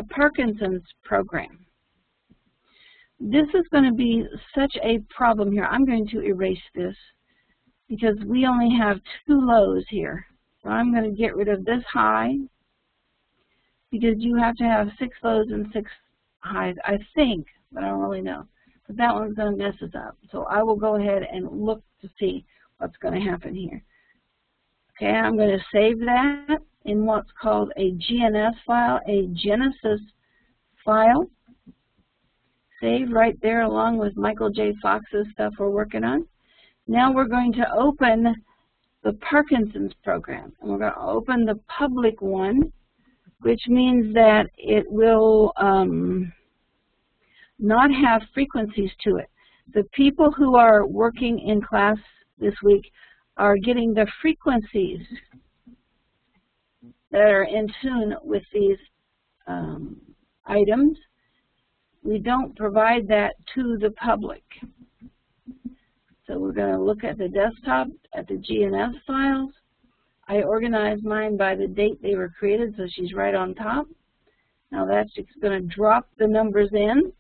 Parkinson's program. This is going to be such a problem here. I'm going to erase this because we only have 2 lows here. So I'm going to get rid of this high because you have to have 6 lows and 6 highs, I think, but I don't really know. But that one's going to mess us up. So I will go ahead and look to see what's going to happen here. Okay, I'm going to save that, in what's called a GNS file, a Genesis file, saved right there along with Michael J. Fox's stuff we're working on. Now we're going to open the Parkinson's program, and we're going to open the public one, which means that it will not have frequencies to it. The people who are working in class this week are getting the frequencies that are in tune with these items. We don't provide that to the public. So we're going to look at the desktop, at the GNS files. I organized mine by the date they were created, so she's right on top. Now that's just going to drop the numbers in,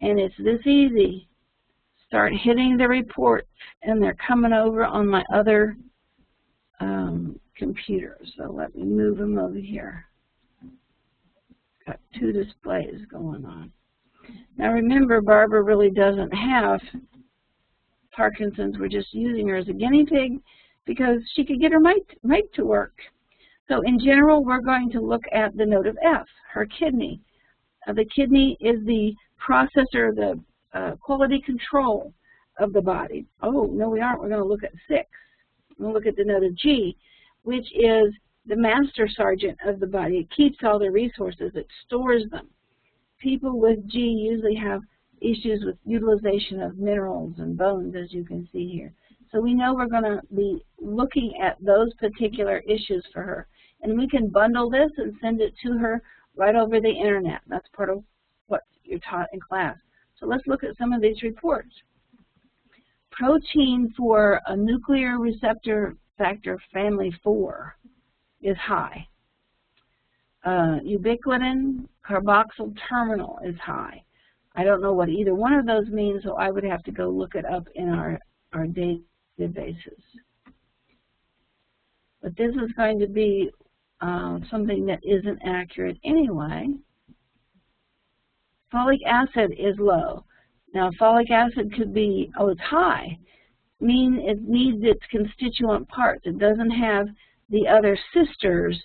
and it's this easy. Start hitting the reports, and they're coming over on my other computer. So let me move them over here. Got two displays going on. Now remember, Barbara really doesn't have Parkinson's. We're just using her as a guinea pig because she could get her mic to work. So in general, we're going to look at the node of F, her kidney. The kidney is the processor, the quality control of the body. Oh, no we aren't. We're going to look at 6. We're going to look at the node of G, which is the master sergeant of the body. It keeps all the resources. It stores them. People with G usually have issues with utilization of minerals and bones, as you can see here. So we know we're going to be looking at those particular issues for her. And we can bundle this and send it to her right over the internet. That's part of what you're taught in class. So let's look at some of these reports. Protein for a nuclear receptor factor family 4 is high. Ubiquitin carboxyl terminal is high. I don't know what either one of those means, so I would have to go look it up in our databases. But this is going to be something that isn't accurate anyway. Folic acid is low. Now, folic acid could be, oh, it's high. It needs its constituent parts. It doesn't have the other sisters,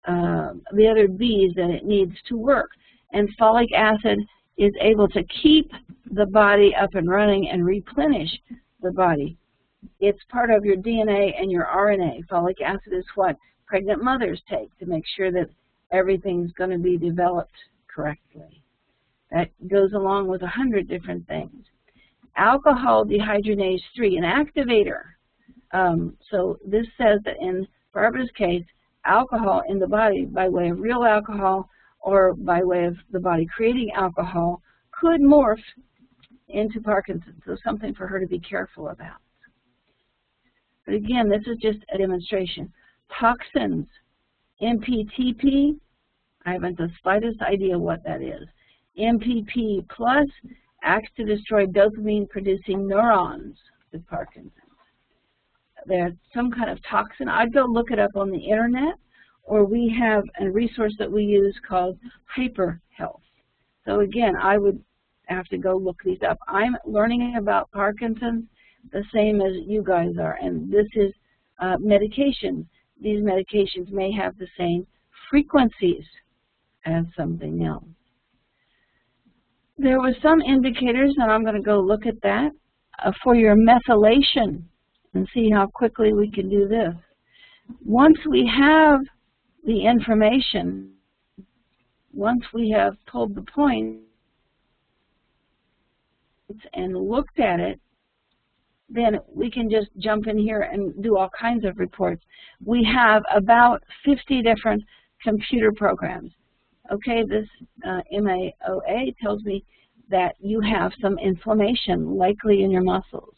the other B's that it needs to work. And folic acid is able to keep the body up and running and replenish the body. It's part of your DNA and your RNA. Folic acid is what pregnant mothers take to make sure that everything's going to be developed correctly. That goes along with 100 different things. Alcohol dehydrogenase 3, an activator. So this says that in Barbara's case, alcohol in the body by way of real alcohol or by way of the body creating alcohol could morph into Parkinson's. So something for her to be careful about. But again, this is just a demonstration. Toxins, MPTP, I haven't the slightest idea what that is. MPP plus acts to destroy dopamine-producing neurons with Parkinson's. There's some kind of toxin. I'd go look it up on the internet, or we have a resource that we use called Hyper Health. So again, I would have to go look these up. I'm learning about Parkinson's the same as you guys are, and this is medications. These medications may have the same frequencies as something else. There were some indicators, and I'm going to go look at that, for your methylation and see how quickly we can do this. Once we have the information, once we have pulled the points and looked at it, then we can just jump in here and do all kinds of reports. We have about 50 different computer programs. Okay, this MAOA tells me that you have some inflammation, likely in your muscles.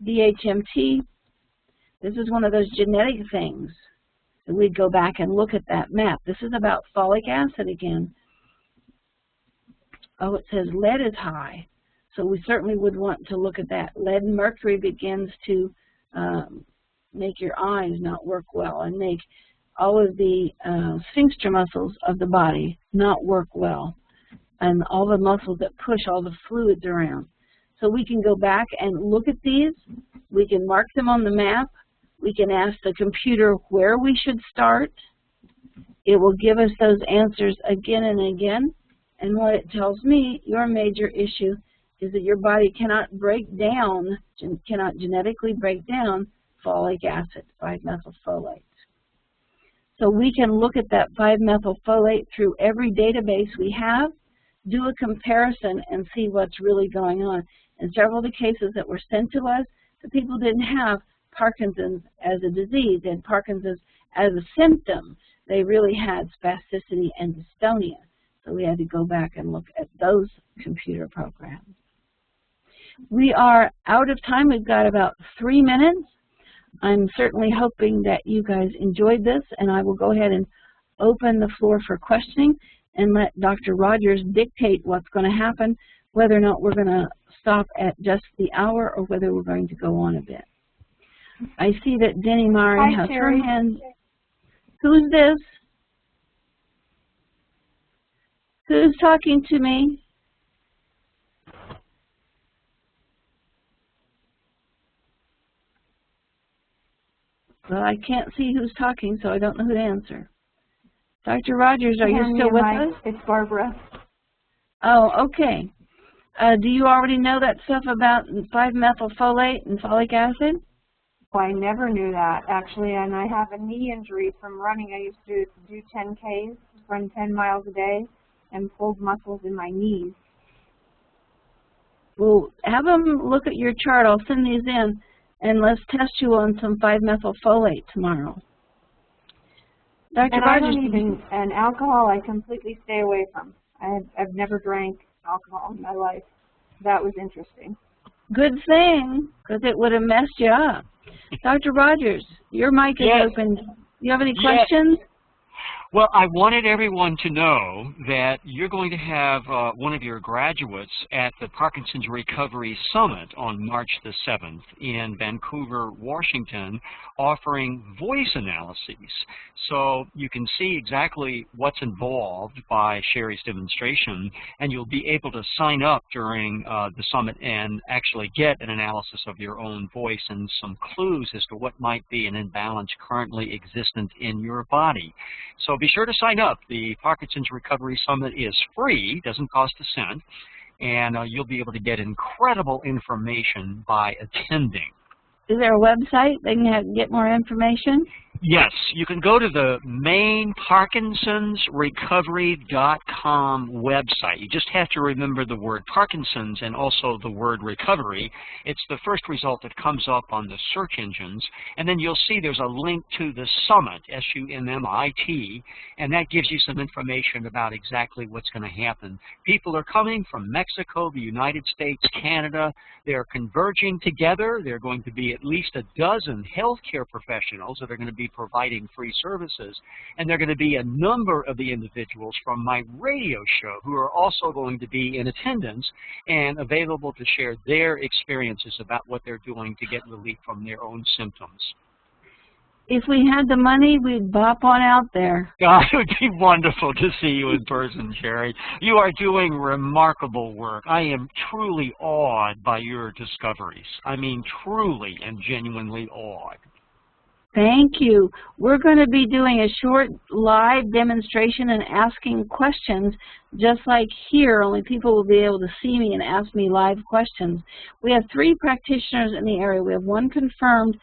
DHMT, this is one of those genetic things. So we'd go back and look at that map. This is about folic acid again. Oh, it says lead is high. So we certainly would want to look at that. Lead and mercury begins to make your eyes not work well and make all of the sphincter muscles of the body not work well, and all the muscles that push all the fluids around. So we can go back and look at these. We can mark them on the map. We can ask the computer where we should start. It will give us those answers again and again. And what it tells me, your major issue is that your body cannot genetically break down folic acid, 5-methylfolate. So we can look at that 5-methylfolate through every database we have, do a comparison, and see what's really going on. In several of the cases that were sent to us, the people didn't have Parkinson's as a disease, and Parkinson's as a symptom. They really had spasticity and dystonia. So we had to go back and look at those computer programs. We are out of time. We've got about 3 minutes. I'm certainly hoping that you guys enjoyed this, and I will go ahead and open the floor for questioning and let Dr. Rodgers dictate what's going to happen, whether or not we're going to stop at just the hour or whether we're going to go on a bit. I see that Denny Murray has her hand. Who's this? Who's talking to me? Well, I can't see who's talking, so I don't know who to answer. Dr. Rodgers, are you still with us? It's Barbara. Oh, okay. Do you already know that stuff about 5-methylfolate and folic acid? Oh, I never knew that, actually, and I have a knee injury from running. I used to do 10Ks, run 10 miles a day, and pulled muscles in my knees. Well, have them look at your chart. I'll send these in, and let's test you on some 5-methylfolate tomorrow. Dr. Rodgers, and alcohol I completely stay away from. I've never drank alcohol in my life. That was interesting. Good thing, because it would have messed you up. Dr. Rodgers, your mic is open. Do you have any questions? Well, I wanted everyone to know that you're going to have one of your graduates at the Parkinson's Recovery Summit on March the 7th in Vancouver, Washington, offering voice analyses. So you can see exactly what's involved by Sharry's demonstration, and you'll be able to sign up during the summit and actually get an analysis of your own voice and some clues as to what might be an imbalance currently existent in your body. So be sure to sign up. The Parkinson's Recovery Summit is free, doesn't cost a cent, and you'll be able to get incredible information by attending. Is there a website they can get more information? Yes, you can go to the main ParkinsonsRecovery.com website. You just have to remember the word Parkinson's and also the word recovery. It's the first result that comes up on the search engines. And then you'll see there's a link to the summit, S-U-M-M-I-T, and that gives you some information about exactly what's going to happen. People are coming from Mexico, the United States, Canada. They're converging together. There are going to be at least a dozen healthcare professionals that are going to be providing free services, and there are going to be a number of the individuals from my radio show who are also going to be in attendance and available to share their experiences about what they're doing to get relief from their own symptoms. If we had the money, we'd bop on out there. God, it would be wonderful to see you in person, Sharry. You are doing remarkable work. I am truly awed by your discoveries. I mean, truly and genuinely awed. Thank you. We're going to be doing a short live demonstration and asking questions just like here, only people will be able to see me and ask me live questions. We have 3 practitioners in the area. We have 1 confirmed,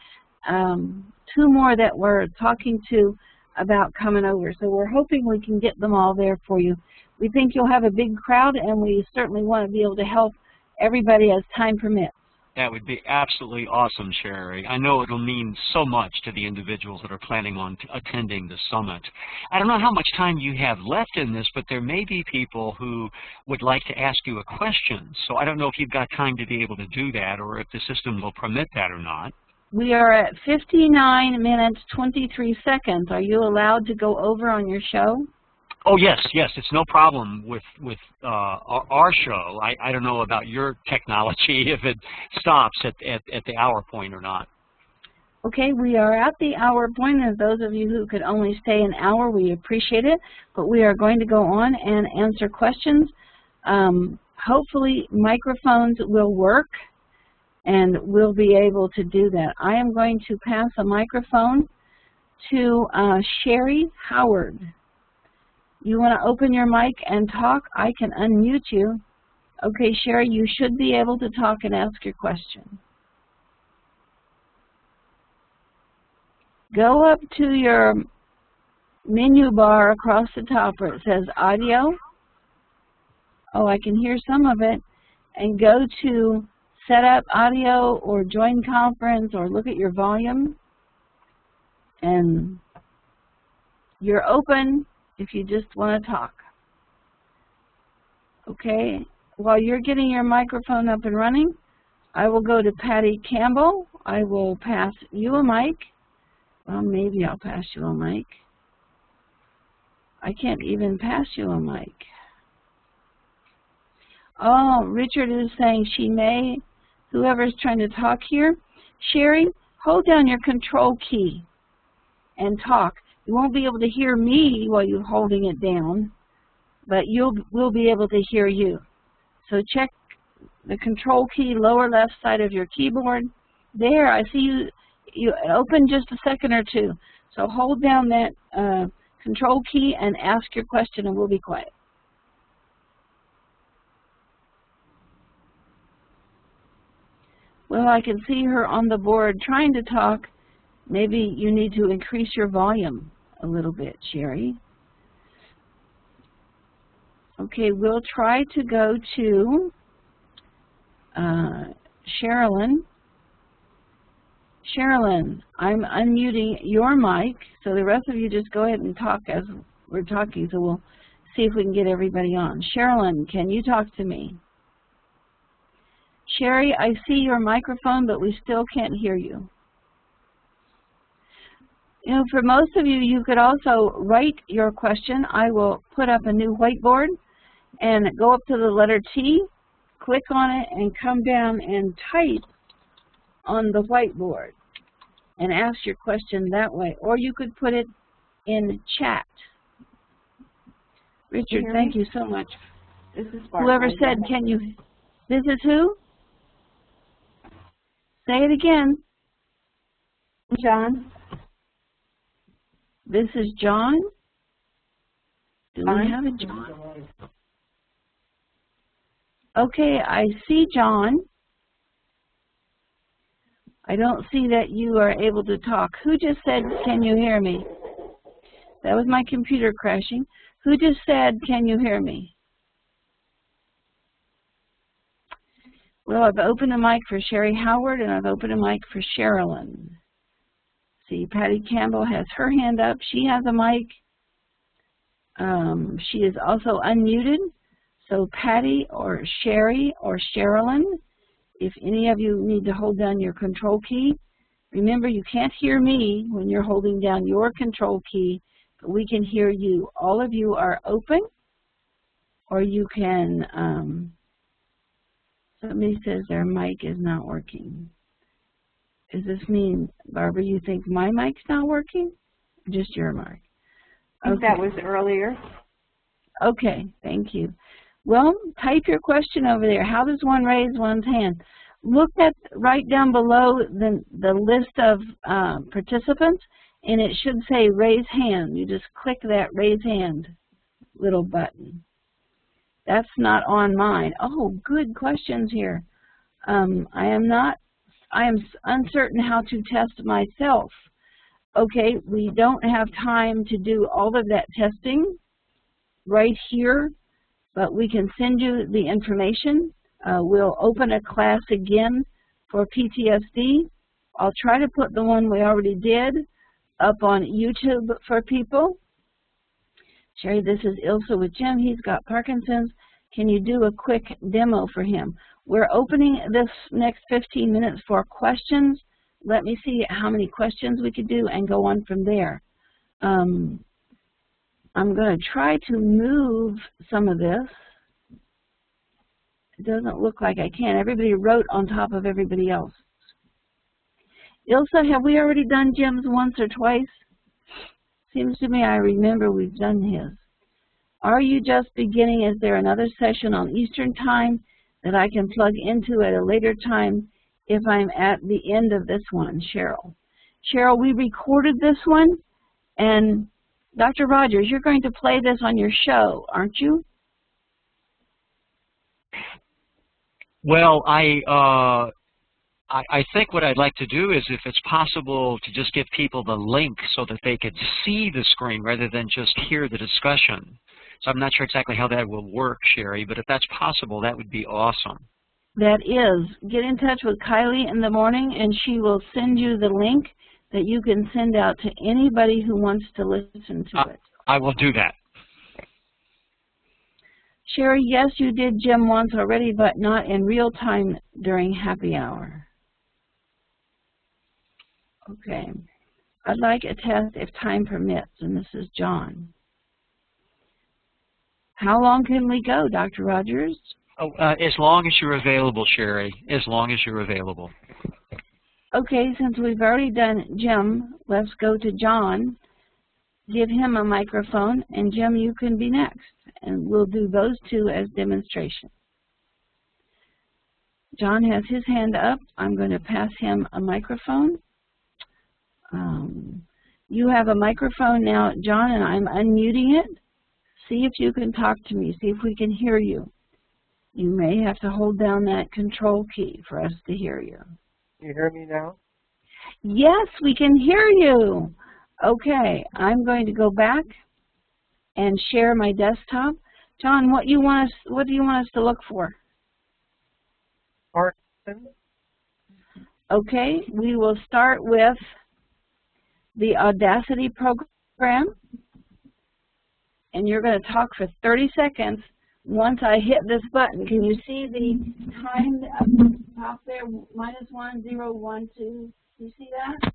2 more that we're talking to about coming over. So we're hoping we can get them all there for you. We think you'll have a big crowd, and we certainly want to be able to help everybody as time permits. That would be absolutely awesome, Sharry. I know it'll mean so much to the individuals that are planning on attending the summit. I don't know how much time you have left in this, but there may be people who would like to ask you a question. So I don't know if you've got time to be able to do that or if the system will permit that or not. We are at 59 minutes, 23 seconds. Are you allowed to go over on your show? Oh, yes, yes. It's no problem with our show. I don't know about your technology, if it stops at the hour point or not. Okay, we are at the hour point, and those of you who could only stay an hour, we appreciate it. But we are going to go on and answer questions. Hopefully, microphones will work. and we'll be able to do that. I am going to pass a microphone to Sharry Howard. You want to open your mic and talk? I can unmute you. Okay, Sharry, you should be able to talk and ask your question. Go up to your menu bar across the top where it says audio. Oh, I can hear some of it. And go to set up audio or join conference or look at your volume. And you're open if you just want to talk. Okay, while you're getting your microphone up and running, I will go to Patty Campbell. I will pass you a mic. Well, maybe I'll pass you a mic. I can't even pass you a mic. Oh, Richard is saying she may. Whoever's trying to talk here. Sharry, hold down your control key and talk. You won't be able to hear me while you're holding it down, but we'll be able to hear you. So check the control key, lower left side of your keyboard. There, I see you. You open just a second or two. So hold down that control key and ask your question, and we'll be quiet. Well, I can see her on the board trying to talk. Maybe you need to increase your volume a little bit, Sharry. Okay, we'll try to go to Sherilyn. Sherilyn, I'm unmuting your mic, so the rest of you just go ahead and talk as we're talking, so we'll see if we can get everybody on. Sherilyn, can you talk to me? Sharry, I see your microphone, but we still can't hear you. You know, for most of you, you could also write your question. I will put up a new whiteboard and go up to the letter T, click on it, and come down and type on the whiteboard and ask your question that way. Or you could put it in chat. Richard, thank you so much. This is Barbara. Whoever said, can you, this is who? Say it again. John. This is John. Do we have a John? Okay, I see John. I don't see that you are able to talk. Who just said, can you hear me? That was my computer crashing. Who just said, can you hear me? Well, I've opened a mic for Sharry Howard, and I've opened a mic for Sherilyn. See, Patty Campbell has her hand up. She has a mic. She is also unmuted. So Patty or Sharry or Sherilyn, if any of you need to hold down your control key, remember you can't hear me when you're holding down your control key, but we can hear you. All of you are open, or you can, somebody says their mic is not working. Does this mean, Barbara, you think my mic's not working? Just your mic? I think that was earlier. Okay, thank you. Well, type your question over there. How does one raise one's hand? Look at right down below the list of participants, and it should say raise hand. You just click that raise hand little button. That's not on mine. Oh, good questions here. I am uncertain how to test myself. Okay, we don't have time to do all of that testing right here, but we can send you the information. We'll open a class again for PTSD. I'll try to put the one we already did up on YouTube for people. Sharry, this is Ilsa with Jim. He's got Parkinson's. Can you do a quick demo for him? We're opening this next 15 minutes for questions. Let me see how many questions we could do and go on from there. I'm going to try to move some of this. It doesn't look like I can. Everybody wrote on top of everybody else. Ilsa, have we already done Jim's once or twice? Seems to me I remember we've done his. Are you just beginning? Is there another session on Eastern time that I can plug into at a later time if I'm at the end of this one, Cheryl. Cheryl, we recorded this one, and Dr. Rodgers, you're going to play this on your show, aren't you? Well, I think what I'd like to do is, if it's possible, to just give people the link so that they could see the screen rather than just hear the discussion. So I'm not sure exactly how that will work, Sharry, but if that's possible, that would be awesome. That is. Get in touch with Kylie in the morning, and she will send you the link that you can send out to anybody who wants to listen to it. I will do that. Sharry, yes, you did gym once already, but not in real time during happy hour. Okay. I'd like a test if time permits, and this is John. How long can we go, Dr. Rodgers? Oh, as long as you're available, Sharry, as long as you're available. Okay, since we've already done Jim, let's go to John. Give him a microphone, and Jim, you can be next. And we'll do those two as demonstrations. John has his hand up. I'm going to pass him a microphone. You have a microphone now, John, and I'm unmuting it. See if you can talk to me. See if we can hear you. You may have to hold down that control key for us to hear you. Can you hear me now? Yes, we can hear you. Okay, I'm going to go back and share my desktop. John, what do you want us to look for? Parkinson. Okay, we will start with the Audacity program. And you're going to talk for 30 seconds once I hit this button. Can you see the time up top there? -1, 0, 1, 2. You see that?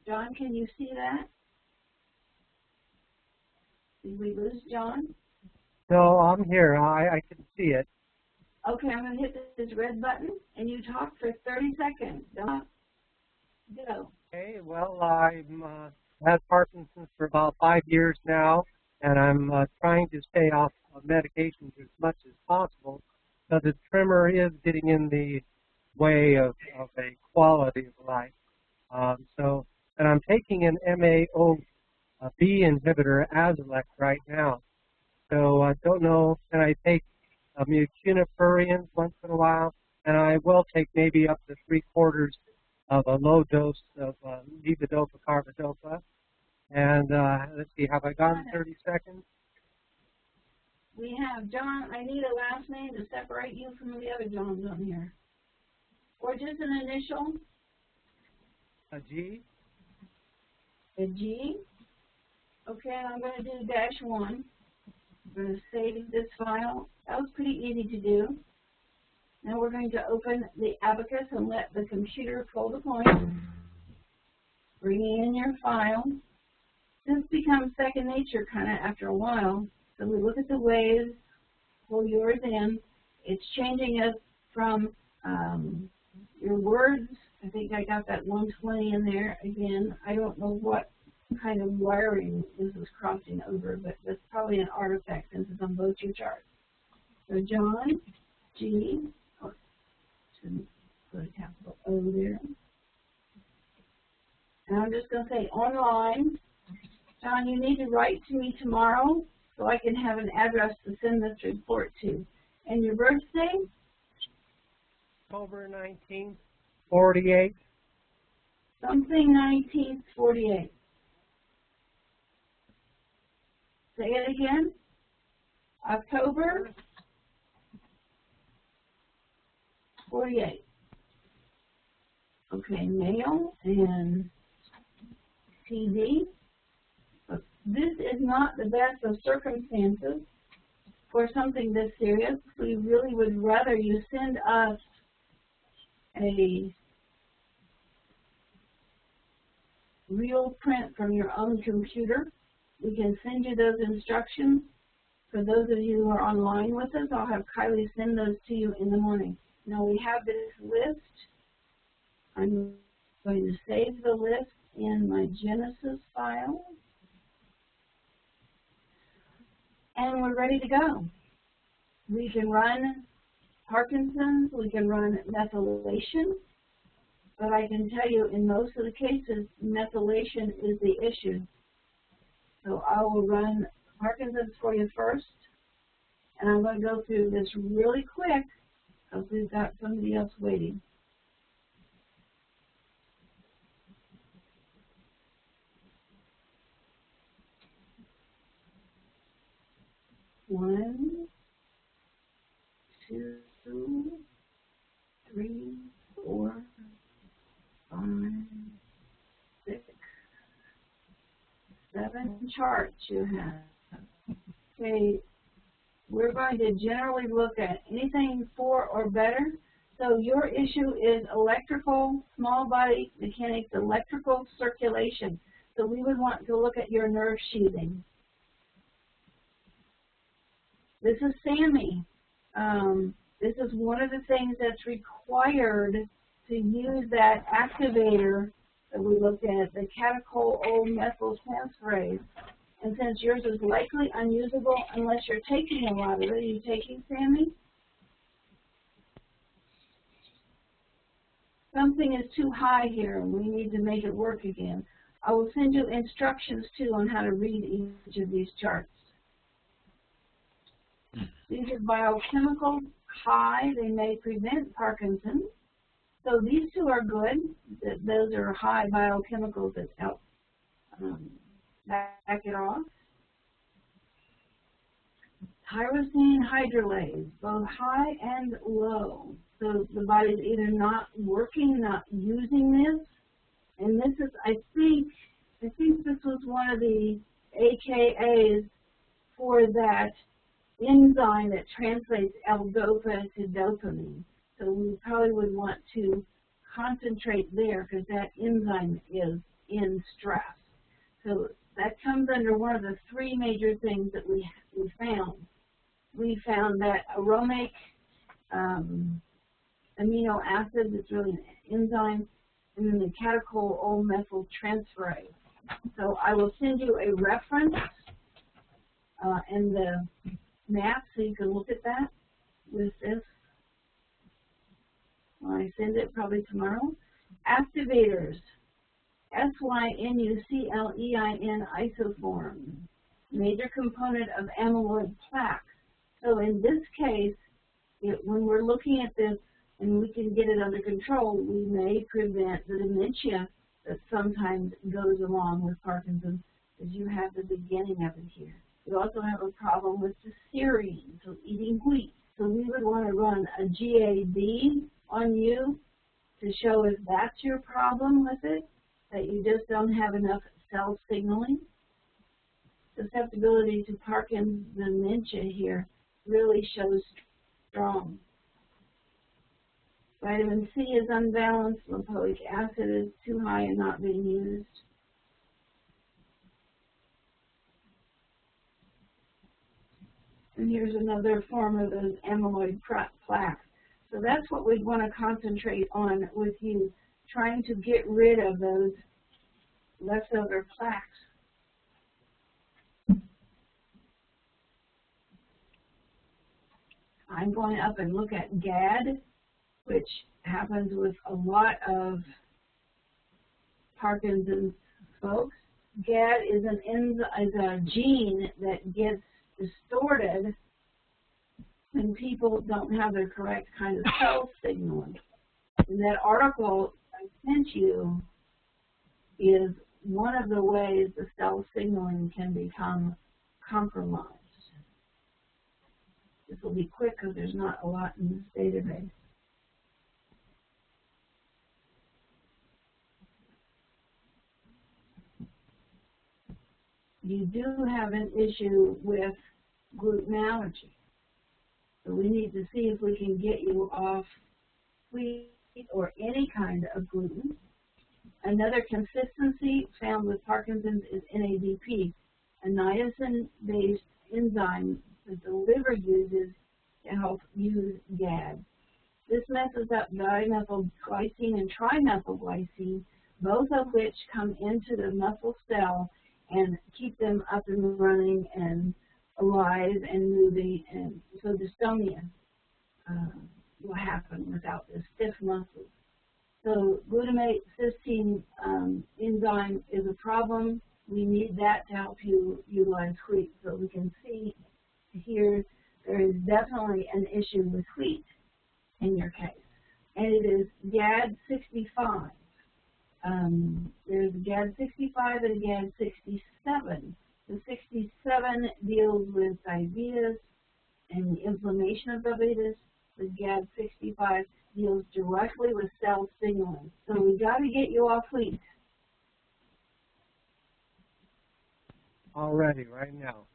John, can you see that? Did we lose John? No, I'm here. I can see it. Okay, I'm going to hit this red button, and you talk for 30 seconds. Go. Okay, well, I've had Parkinson's for about 5 years now, and I'm trying to stay off of medications as much as possible. So the tremor is getting in the way of a quality of life. And I'm taking an MAO B inhibitor, Azilect, right now. So I don't know, and I take mucinapurians once in a while, and I will take maybe up to 3/4 of a low dose of levodopa carbidopa. And let's see, have I gone 30 seconds? We have John. I need a last name to separate you from the other Johns on here. Or just an initial? A G. A G. Okay, I'm going to do -1. I'm going to save this file. That was pretty easy to do. Now we're going to open the Abacus and let the computer pull the points. Bringing in your file. This becomes second nature kind of after a while. So we look at the waves, pull yours in. It's changing us from your words. I think I got that 120 in there again. I don't know what kind of wiring this is crossing over, but that's probably an artifact since it's on both your charts. So John, G, shouldn't put a capital O there. And I'm just going to say online. John, you need to write to me tomorrow so I can have an address to send this report to. And your birthday? October 19th, 48. Something 19th, 48. Say it again. October 48. Okay, male and TV. This is not the best of circumstances for something this serious. We really would rather you send us a real print from your own computer. We can send you those instructions. For those of you who are online with us, I'll have Kylie send those to you in the morning. Now we have this list. I'm going to save the list in my Genesis file. And we're ready to go. We can run Parkinson's, we can run methylation, but I can tell you in most of the cases, methylation is the issue. So I will run Parkinson's for you first, and I'm going to go through this really quick because we've got somebody else waiting. One, two, 3, 4, 5, 6, 7 charts you have. Okay, we're going to generally look at anything 4 or better. So your issue is electrical, small body mechanics, electrical circulation. So we would want to look at your nerve sheathing. This is SAMI. This is one of the things that's required to use that activator that we looked at, the catechol-O-methyltransferase. And since yours is likely unusable unless you're taking a lot of it, are you taking SAMI? Something is too high here and we need to make it work again. I will send you instructions too on how to read each of these charts. These are biochemical high. They may prevent Parkinson's. So these two are good. Those are high biochemicals that help back it off. Tyrosine hydrolase, both high and low. So the body's either not working, not using this. And this is, I think this was one of the AKAs for that enzyme that translates L-DOPA to dopamine. So we probably would want to concentrate there because that enzyme is in stress. So that comes under one of the 3 major things that we found. We found that aromatic amino acid is really an enzyme, and then the catechol-O-methyltransferase. So I will send you a reference and the map so you can look at that with this. When I send it probably tomorrow. Activators, SYNUCLEIN isoform, major component of amyloid plaque. So in this case, when we're looking at this and we can get it under control, we may prevent the dementia that sometimes goes along with Parkinson's, because you have the beginning of it here. You also have a problem with the serine, so eating wheat. So we would want to run a GAD on you to show if that's your problem with it, that you just don't have enough cell signaling. Susceptibility to Parkinson's dementia here really shows strong. Vitamin C is unbalanced, lipoic acid is too high and not being used. And here's another form of those amyloid plaques. So that's what we'd want to concentrate on with you, trying to get rid of those leftover plaques. I'm going up and look at GAD, which happens with a lot of Parkinson's folks. GAD is a gene that gets distorted when people don't have the correct kind of cell signaling. And that article I sent you is one of the ways the cell signaling can become compromised. This will be quick because there's not a lot in this database. You do have an issue with gluten allergy. So we need to see if we can get you off wheat or any kind of gluten. Another consistency found with Parkinson's is NADP, a niacin-based enzyme that the liver uses to help use GAD. This messes up dimethylglycine and trimethylglycine, both of which come into the muscle cell and keep them up and running and alive and moving, and so dystonia. will happen without this stiff muscles. So glutamate cysteine enzyme is a problem. We need that to help you utilize wheat. So we can see here there is definitely an issue with wheat in your case. And it is GAD65. There's a GAD65 and a GAD67. The 67 deals with diabetes and the inflammation of diabetes. The GAD65 deals directly with cell signaling. So we got to get you off wheat. Already, right now.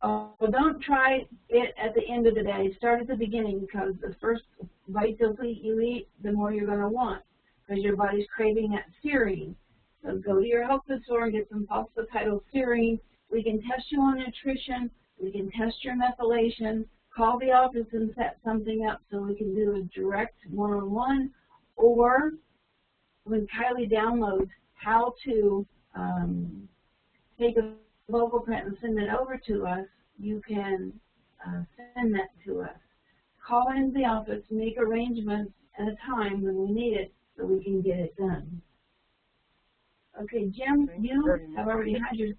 Well, don't try it at the end of the day. Start at the beginning, because the first bites of wheat you eat, the more you're going to want, because your body's craving that serine. So go to your health food store and get some phosphatidylserine. We can test you on nutrition. We can test your methylation. Call the office and set something up so we can do a direct one-on-one, or when Kylie downloads how to take a vocal print and send it over to us, you can send that to us. Call into the office, make arrangements at a time when we need it so we can get it done. Okay, Jim, you have already had your...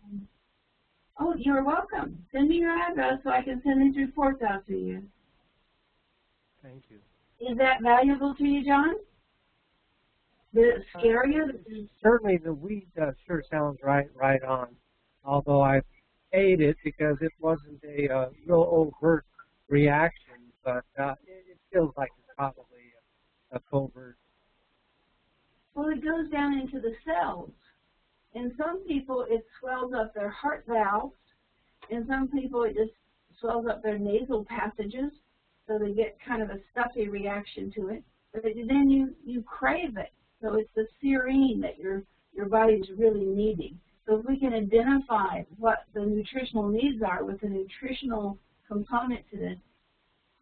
Oh, you're welcome. Send me your address so I can send these reports out to you. Thank you. Is that valuable to you, John? Did it scare you? Certainly the wheat sure sounds right on, although I ate it because it wasn't a real overt reaction, but it feels like it's probably a covert. Well, it goes down into the cells. In some people, it swells up their heart valves. In some people, it just swells up their nasal passages, so they get kind of a stuffy reaction to it. But then you crave it. So it's the serine that your body's really needing. So if we can identify what the nutritional needs are with the nutritional component to this,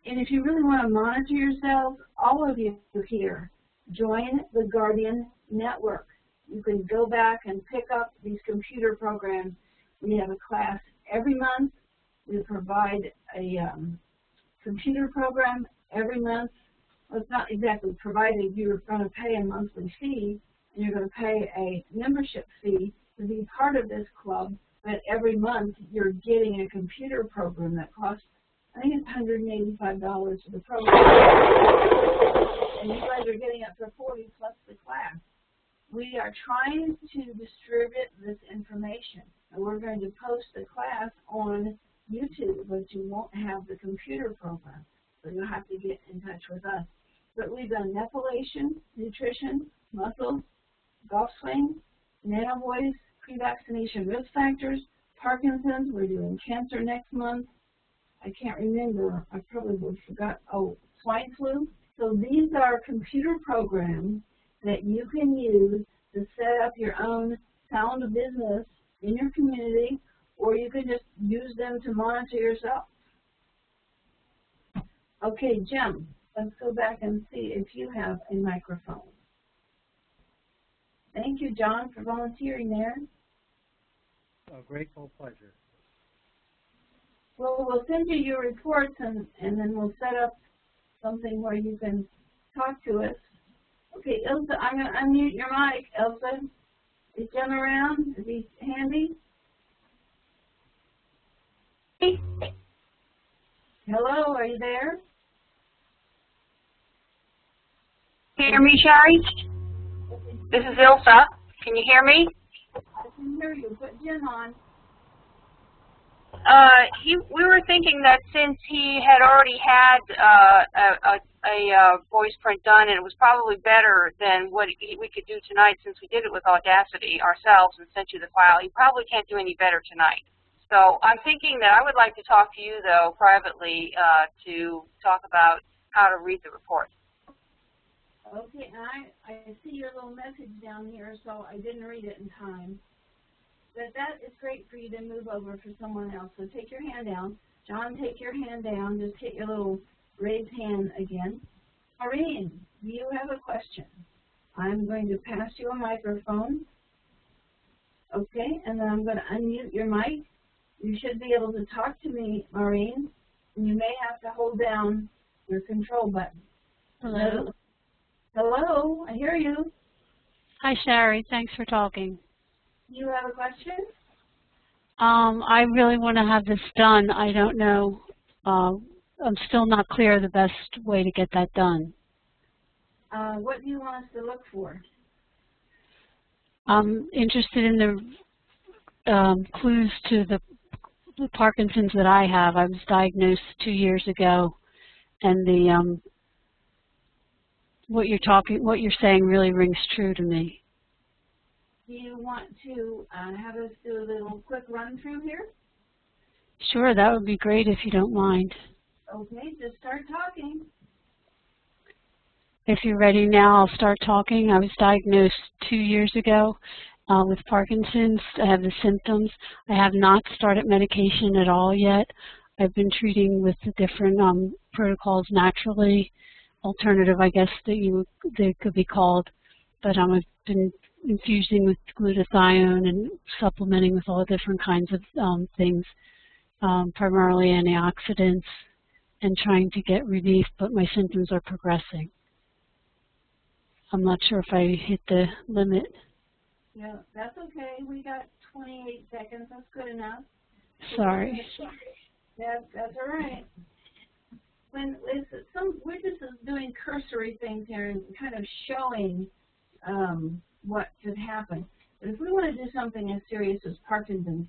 and if you really want to monitor yourself, all of you here, join the Guardian Network. You can go back and pick up these computer programs. We have a class every month. We provide a computer program every month. Well, it's not exactly provided. You're going to pay a monthly fee, and you're going to pay a membership fee to be part of this club. But every month, you're getting a computer program that costs, I think it's $185 for the program. And you guys are getting it for $40 plus the class. We are trying to distribute this information, and we're going to post the class on YouTube, but you won't have the computer program, so you'll have to get in touch with us. But we've done methylation, nutrition, muscles, golf swing, nanovoice, pre-vaccination risk factors, Parkinson's. We're doing cancer next month. I can't remember. I probably would have forgot. Oh, swine flu. So these are computer programs that you can use to set up your own sound business in your community, or you can just use them to monitor yourself. Okay, Jim, let's go back and see if you have a microphone. Thank you, John, for volunteering there. A grateful pleasure. Well, we'll send you your reports, and then we'll set up something where you can talk to us. Okay, Ilsa, I'm going to unmute your mic. Ilsa, is Jim around? Is he handy? Hello, are you there? Can you hear me, Sharry? This is Ilsa. Can you hear me? I can hear you. Put Jim on. We were thinking that since he had already had a voice print done, and it was probably better than what we could do tonight, since we did it with Audacity ourselves and sent you the file, he probably can't do any better tonight. So I'm thinking that I would like to talk to you, though, privately to talk about how to read the report. Okay, and I see your little message down here, so I didn't read it in time. But that is great for you to move over for someone else. So take your hand down. John, take your hand down. Just hit your little raised hand again. Maureen, do you have a question? I'm going to pass you a microphone. Okay, and then I'm going to unmute your mic. You should be able to talk to me, Maureen. And you may have to hold down your control button. Hello. Hello, I hear you. Hi, Sharry. Thanks for talking. You have a question? I really want to have this done. I don't know. I'm still not clear the best way to get that done. What do you want us to look for? I'm interested in the clues to the Parkinson's that I have. I was diagnosed 2 years ago, and the what you're saying really rings true to me. Do you want to have us do a little quick run through here? Sure, that would be great if you don't mind. Okay, just start talking. If you're ready now, I'll start talking. I was diagnosed 2 years ago with Parkinson's. I have the symptoms. I have not started medication at all yet. I've been treating with the different protocols naturally, alternative, I guess, they could be called. But I've been infusing with glutathione and supplementing with all different kinds of things, primarily antioxidants, and trying to get relief, but my symptoms are progressing. I'm not sure if I hit the limit. Yeah, that's okay. We got 28 seconds. That's good enough. Sorry. That's all right. We're just doing cursory things here and kind of showing what could happen. But if we want to do something as serious as Parkinson's,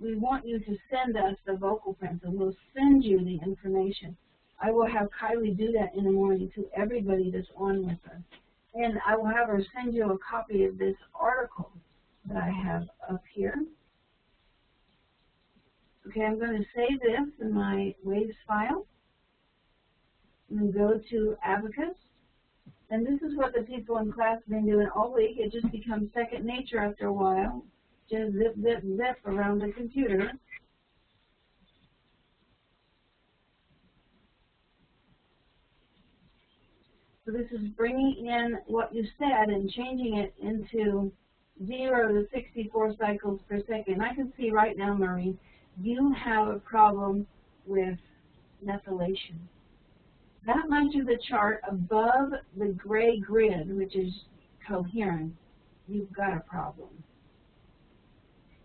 we want you to send us the vocal prints, and we'll send you the information. I will have Kylie do that in the morning to everybody that's on with us. And I will have her send you a copy of this article that I have up here. Okay, I'm going to save this in my Waves file. And go to Abacus. And this is what the people in class have been doing all week. It just becomes second nature after a while. Just zip, zip, zip around the computer. So this is bringing in what you said and changing it into 0 to 64 cycles per second. I can see right now, Marie, you have a problem with methylation. That much of the chart above the gray grid, which is coherent, you've got a problem.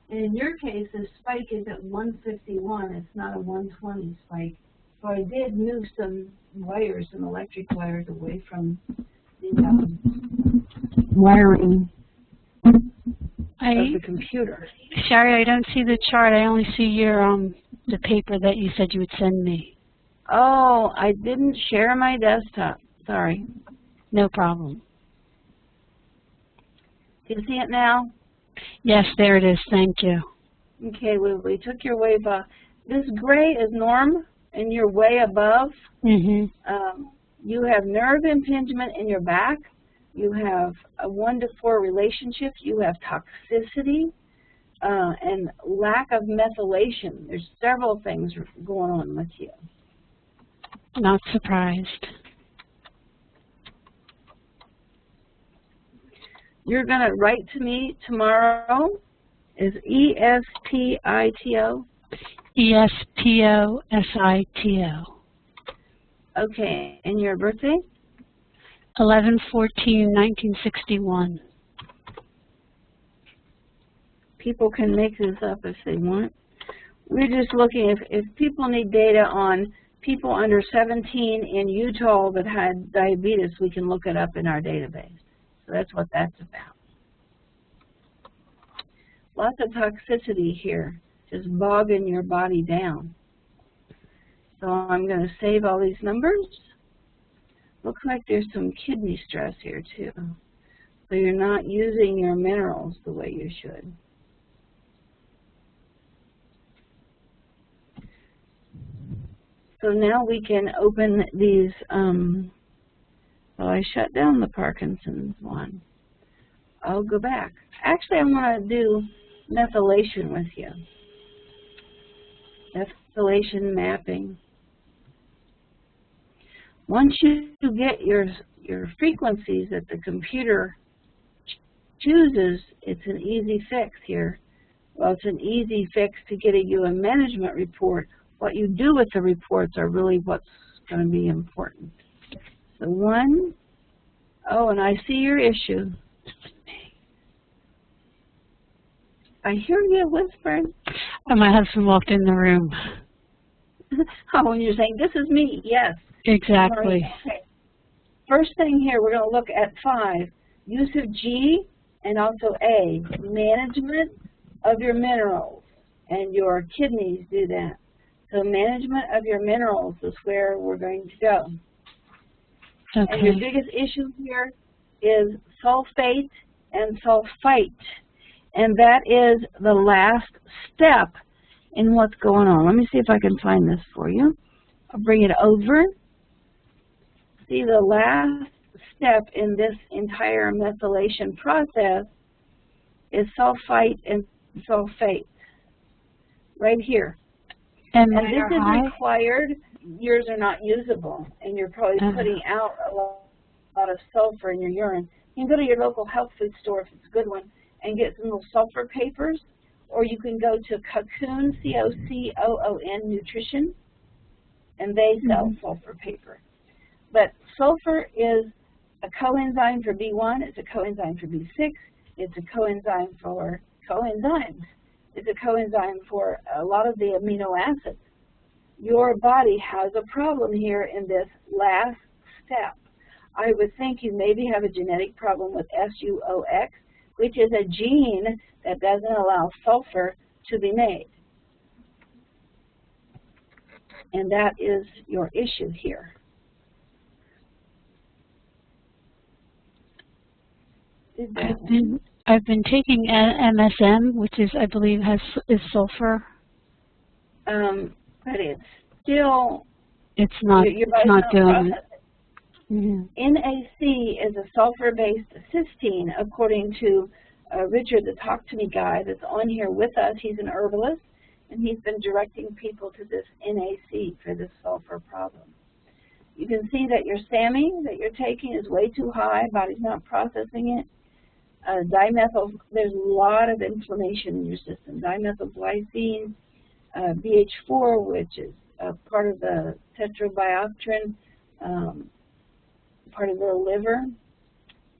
And in your case, the spike is at 151. It's not a 120 spike. So I did move some wires, some electric wires away from the wiring of the computer. Sharry, I don't see the chart. I only see your the paper that you said you would send me. Oh, I didn't share my desktop. Sorry. No problem. Do you see it now? Yes, there it is. Thank you. Okay, we took your wave off. This gray is norm, and you're way above. Mm-hmm. You have nerve impingement in your back. You have a 1 to 4 relationship. You have toxicity and lack of methylation. There's several things going on with you. Not surprised. You're going to write to me tomorrow. Is E-S-P-I-T-O? E-S-P-O-S-I-T-O. Okay, and your birthday? 11/14/1961. People can make this up if they want. We're just looking, if people need data on people under 17 in Utah that had diabetes, we can look it up in our database. So that's what that's about. Lots of toxicity here, just bogging your body down. So I'm going to save all these numbers. Looks like there's some kidney stress here too. So you're not using your minerals the way you should. So now we can open these, well, I shut down the Parkinson's one. I'll go back. Actually, I want to do methylation with you. Methylation mapping. Once you get your frequencies that the computer chooses, it's an easy fix here. Well, it's an easy fix to get you a management report. What you do with the reports are really what's going to be important. So 1, oh, and I see your issue. I hear you whispering. And my husband walked in the room. Oh, and you're saying, this is me. Yes. Exactly. Right. Okay. First thing here, we're going to look at 5. Use of G and also A. Management of your minerals. And your kidneys do that. So management of your minerals is where we're going to go. Okay. And your biggest issue here is sulfate and sulfite. And that is the last step in what's going on. Let me see if I can find this for you. I'll bring it over. See, the last step in this entire methylation process is sulfite and sulfate. Right here. And this is required. Yours are not usable, and you're probably putting out a lot of sulfur in your urine. You can go to your local health food store if it's a good one and get some little sulfur papers, or you can go to Cocoon, C-O-C-O-O-N, Nutrition, and they sell sulfur paper. But sulfur is a coenzyme for B1, it's a coenzyme for B6, it's a coenzyme for coenzymes. It's a coenzyme for a lot of the amino acids. Your body has a problem here in this last step. I would think you maybe have a genetic problem with SUOX, which is a gene that doesn't allow sulfur to be made. And that is your issue here. I've been taking MSM, which is, I believe, is sulfur. But it's still, it's not doing it. NAC is a sulfur-based cysteine, according to Richard, the Talk To Me guy that's on here with us. He's an herbalist, and he's been directing people to this NAC for this sulfur problem. You can see that your SAMI that you're taking is way too high. Body's not processing it. Dimethyl, there's a lot of inflammation in your system. Dimethylglycine, BH4, which is part of the tetrabiopterin, part of the liver.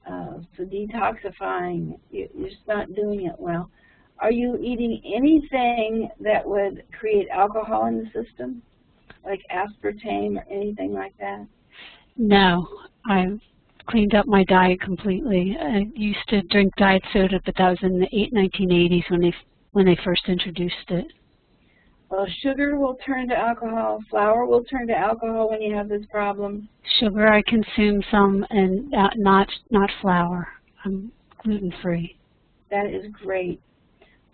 So detoxifying, you're just not doing it well. Are you eating anything that would create alcohol in the system, like aspartame or anything like that? No, I've cleaned up my diet completely. I used to drink diet soda, but that was in the 1980s when they first introduced it. Well, sugar will turn to alcohol. Flour will turn to alcohol when you have this problem. Sugar, I consume some, and not flour. I'm gluten-free. That is great.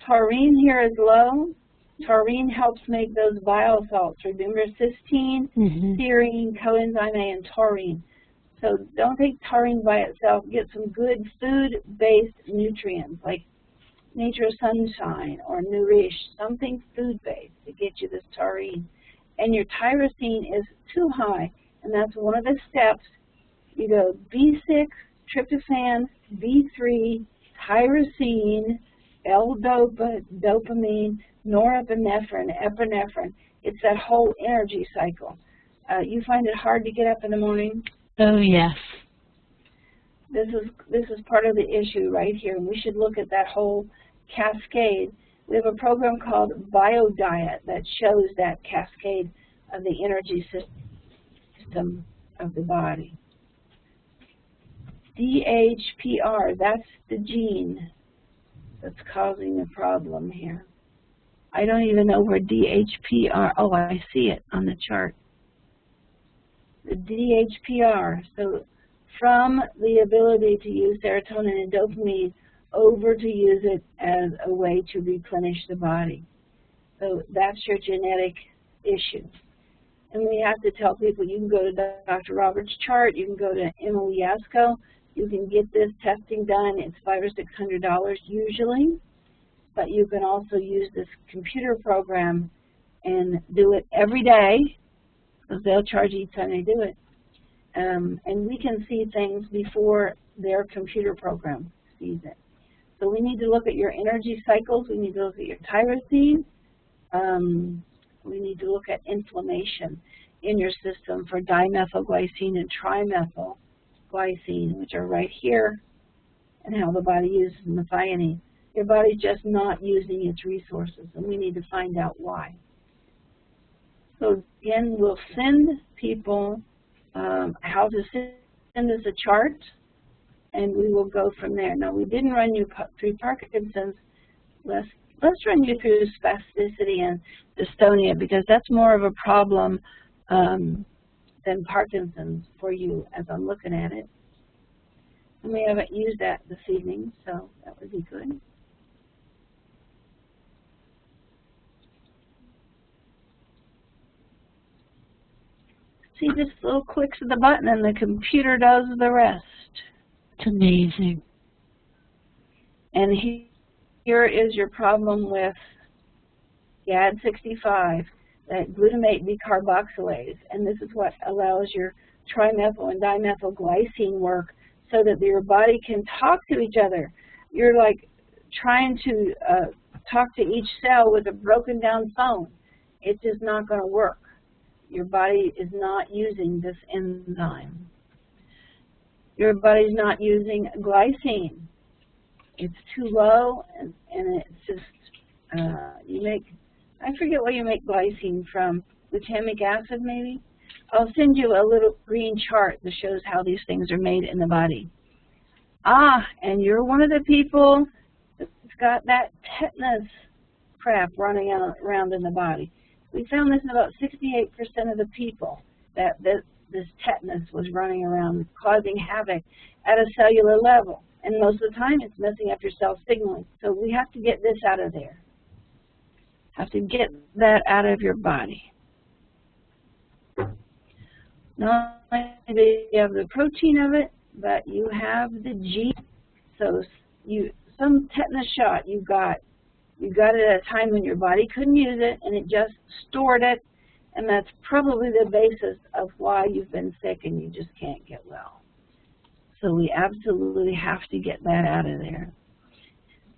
Taurine here is low. Taurine helps make those bile salts. Remember, cysteine, serine, coenzyme A, and taurine. So don't take taurine by itself. Get some good food-based nutrients like Nature Sunshine or Nourish, something food-based to get you this taurine. And your tyrosine is too high, and that's one of the steps. You go B6, tryptophan, B3, tyrosine, L-dopa, dopamine, norepinephrine, epinephrine. It's that whole energy cycle. You find it hard to get up in the morning? Oh, yes. This is part of the issue right here, and we should look at that whole cascade. We have a program called BioDiet that shows that cascade of the energy system of the body. DHPR, that's the gene that's causing the problem here. I don't even know where DHPR, oh, I see it on the chart. The DHPR, so from the ability to use serotonin and dopamine over to use it as a way to replenish the body. So that's your genetic issue. And we have to tell people you can go to Dr. Roberts' chart, you can go to Emily Yasko, you can get this testing done. It's $500 or $600 usually, but you can also use this computer program and do it every day, because they'll charge each time they do it. And we can see things before their computer program sees it. So we need to look at your energy cycles. We need to look at your tyrosine. We need to look at inflammation in your system for dimethylglycine and trimethylglycine, which are right here, and how the body uses methionine. Your body's just not using its resources, and we need to find out why. So again, we'll send people how to send us a chart, and we will go from there. Now, we didn't run you through Parkinson's. Let's run you through spasticity and dystonia, because that's more of a problem than Parkinson's for you as I'm looking at it. And we haven't used that this evening, so that would be good. See, just little clicks of the button and the computer does the rest. It's amazing. And here is your problem with GAD65, that glutamate decarboxylase. And this is what allows your trimethyl and dimethylglycine work so that your body can talk to each other. You're like trying to talk to each cell with a broken down phone. It's just not going to work. Your body is not using this enzyme. Your body's not using glycine. It's too low, and it's just, you make, I forget what you make glycine from, glutamic acid maybe? I'll send you a little green chart that shows how these things are made in the body. Ah, and you're one of the people that's got that tetanus crap running around in the body. We found this in about 68% of the people, that this tetanus was running around causing havoc at a cellular level. And most of the time it's messing up your cell signaling. So we have to get this out of there. Have to get that out of your body. Not only do you have the protein of it, but you have the gene. So some tetanus shot you got it at a time when your body couldn't use it, and it just stored it, and that's probably the basis of why you've been sick and you just can't get well. So we absolutely have to get that out of there.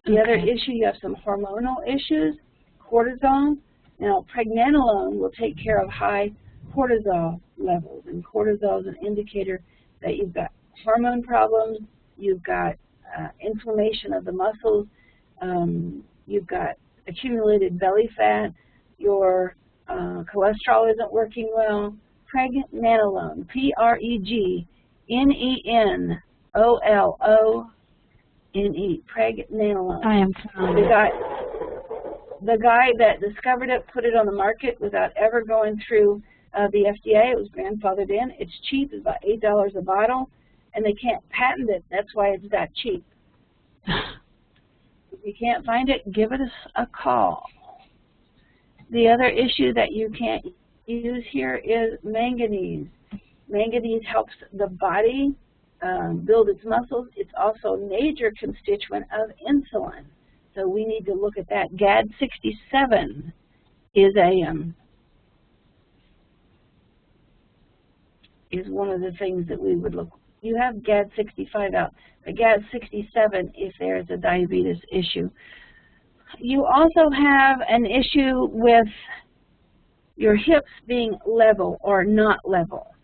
The other issue, you have some hormonal issues, cortisol. Now, pregnenolone will take care of high cortisol levels, and cortisol is an indicator that you've got hormone problems, you've got inflammation of the muscles, you've got accumulated belly fat, your cholesterol isn't working well. Pregnenolone, P-R-E-G-N-E-N-O-L-O-N-E, pregnenolone. I am fine. The guy that discovered it put it on the market without ever going through the FDA. It was grandfathered in. It's cheap. It's about $8 a bottle, and they can't patent it. That's why it's that cheap. If you can't find it, give it a call. The other issue that you can't use here is manganese. Manganese helps the body build its muscles. It's also a major constituent of insulin. So we need to look at that. GAD67 is one of the things that we would look. You have GAD65 out, but GAD67 if there is a diabetes issue. You also have an issue with your hips being level or not level.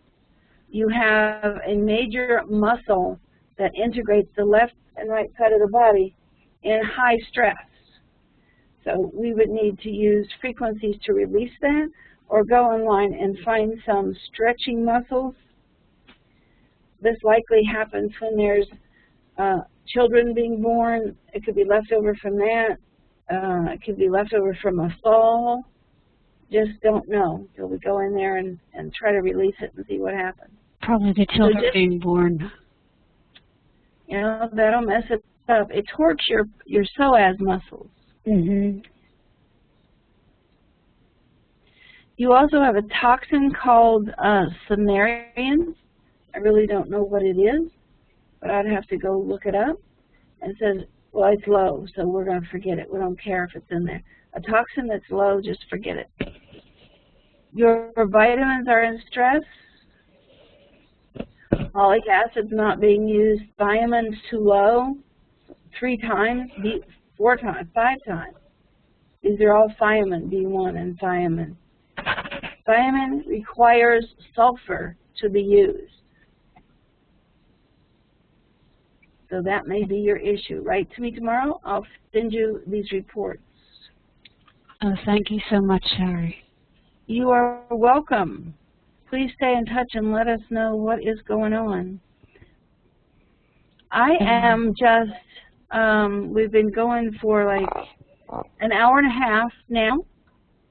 You have a major muscle that integrates the left and right side of the body in high stress. So we would need to use frequencies to release that, or go online and find some stretching muscles. This likely happens when there's children being born. It could be left over from that. It could be left over from a fall. Just don't know. So we go in there and try to release it and see what happens. Probably the children being born. You know, that'll mess it up. It torques your psoas muscles. Mm-hmm. You also have a toxin called Samarians. I really don't know what it is, but I'd have to go look it up. And it says, well, it's low, so we're going to forget it. We don't care if it's in there. A toxin that's low, just forget it. Your vitamins are in stress. Folic acid's not being used. Thiamin's too low. 3 times, 4 times, 5 times. These are all thiamine, B1 and thiamine. Thiamine requires sulfur to be used. So that may be your issue. Write to me tomorrow. I'll send you these reports. Oh, thank you so much, Sharry. You are welcome. Please stay in touch and let us know what is going on. I am just, we've been going for like an hour and a half now,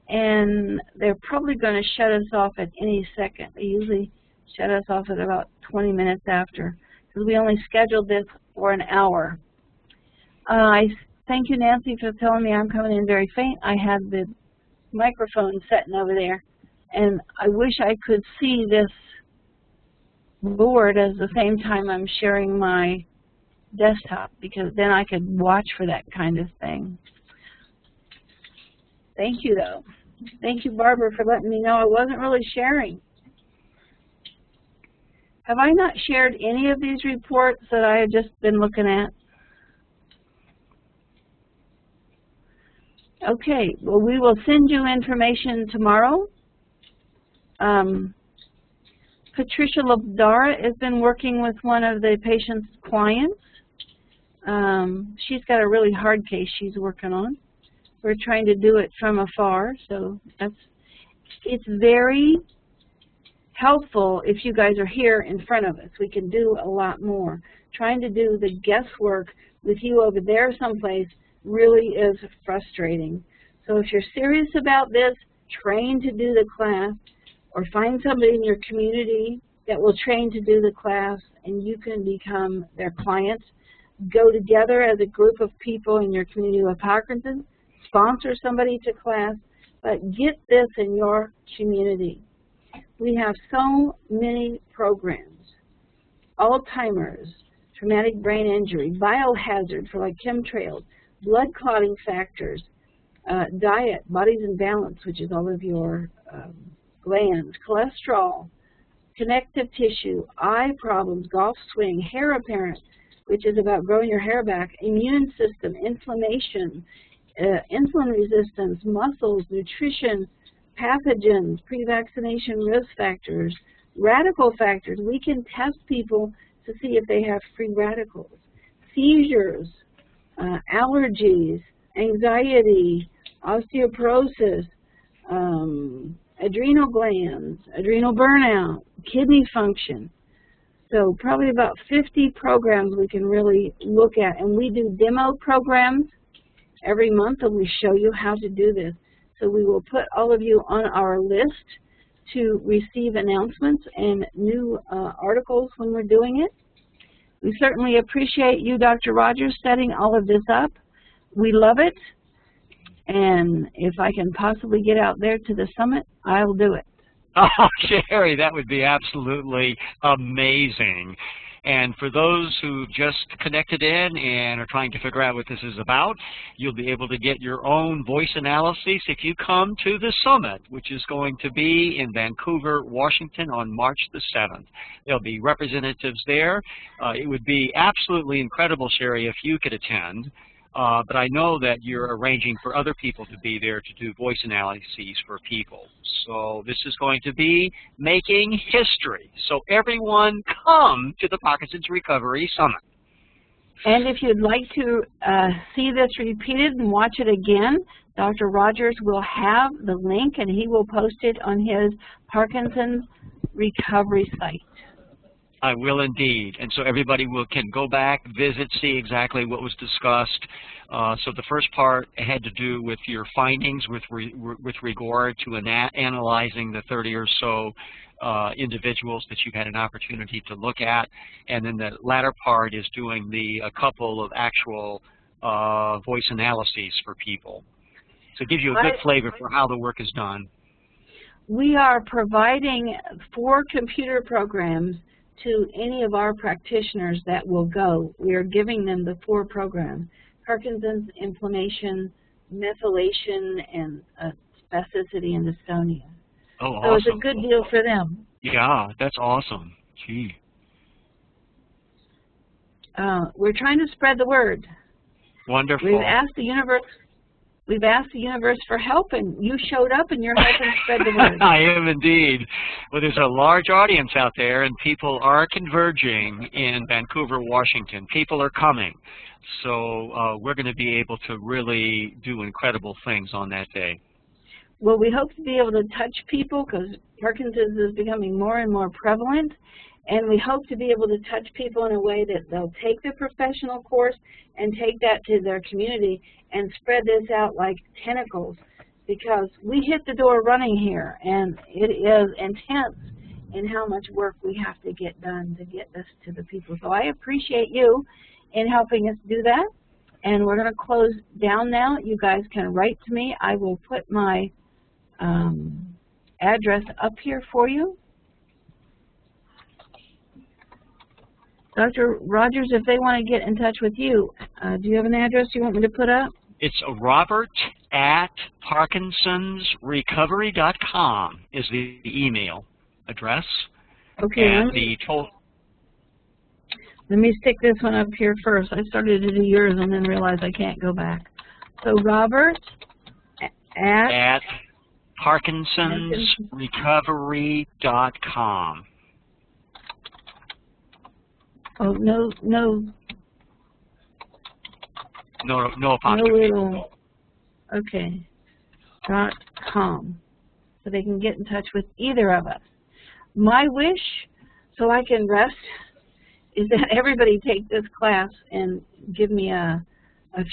and they're probably going to shut us off at any second. They usually shut us off at about 20 minutes after, because we only scheduled this for an hour. I thank you, Nancy, for telling me I'm coming in very faint. I had the microphone sitting over there, and I wish I could see this board at the same time I'm sharing my desktop, because then I could watch for that kind of thing. Thank you, though. Thank you, Barbara, for letting me know I wasn't really sharing. Have I not shared any of these reports that I have just been looking at? Okay, well, we will send you information tomorrow. Patricia Labdara has been working with one of the patient's clients. She's got a really hard case she's working on. We're trying to do it from afar, so it's very helpful if you guys are here in front of us. We can do a lot more. Trying to do the guesswork with you over there someplace really is frustrating. So if you're serious about this, train to do the class, or find somebody in your community that will train to do the class, and you can become their clients. Go together as a group of people in your community with Parkinson's, sponsor somebody to class, but get this in your community. We have so many programs: Alzheimer's, traumatic brain injury, biohazard for like chemtrails, blood clotting factors, diet, bodies in balance, which is all of your glands, cholesterol, connective tissue, eye problems, golf swing, hair apparent, which is about growing your hair back, immune system, inflammation, insulin resistance, muscles, nutrition, pathogens, pre-vaccination risk factors, radical factors. We can test people to see if they have free radicals, seizures, allergies, anxiety, osteoporosis, adrenal glands, adrenal burnout, kidney function. So probably about 50 programs we can really look at. And we do demo programs every month, and we show you how to do this. So we will put all of you on our list to receive announcements and new articles when we're doing it. We certainly appreciate you, Dr. Rodger, setting all of this up. We love it. And if I can possibly get out there to the summit, I'll do it. Oh, Sharry, that would be absolutely amazing. And for those who just connected in and are trying to figure out what this is about, you'll be able to get your own voice analysis if you come to the summit, which is going to be in Vancouver, Washington on March the 7th. There'll be representatives there. It would be absolutely incredible, Sharry, if you could attend. But I know that you're arranging for other people to be there to do voice analyses for people. So this is going to be making history. So everyone come to the Parkinson's Recovery Summit. And if you'd like to see this repeated and watch it again, Dr. Rodgers will have the link, and he will post it on his Parkinson's Recovery site. I will indeed, and so everybody can go back, visit, see exactly what was discussed. So the first part had to do with your findings with regard to analyzing the 30 or so individuals that you've had an opportunity to look at, and then the latter part is doing a couple of actual voice analyses for people. So it gives you a good flavor for how the work is done. We are providing 4 computer programs to any of our practitioners that will go. We are giving them the 4 programs: Parkinson's, inflammation, methylation, and spasticity and dystonia. Oh, awesome. So it's a good deal for them. Yeah, that's awesome. Gee. We're trying to spread the word. Wonderful. We've asked the universe We've asked the universe for help, and you showed up, and you're helping spread the word. I am indeed. Well, there's a large audience out there, and people are converging in Vancouver, Washington. People are coming. So we're going to be able to really do incredible things on that day. Well, we hope to be able to touch people because Parkinson's is becoming more and more prevalent. And we hope to be able to touch people in a way that they'll take the professional course and take that to their community and spread this out like tentacles, because we hit the door running here, and it is intense in how much work we have to get done to get this to the people. So I appreciate you in helping us do that. And we're going to close down now. You guys can write to me. I will put my address up here for you. Dr. Rodgers, if they want to get in touch with you, do you have an address you want me to put up? It's robert@parkinsonsrecovery.com is the email address. Okay. And let me stick this one up here first. I started to do yours and then realized I can't go back. So Robert at parkinsonsrecovery.com. Oh, no apostrophe. No little, okay, .com. So they can get in touch with either of us. My wish, so I can rest, is that everybody take this class and give me a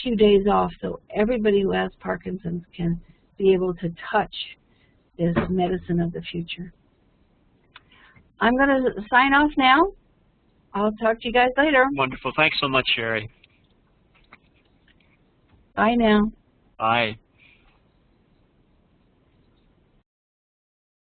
few days off so everybody who has Parkinson's can be able to touch this medicine of the future. I'm going to sign off now. I'll talk to you guys later. Wonderful. Thanks so much, Sharry. Bye now. Bye.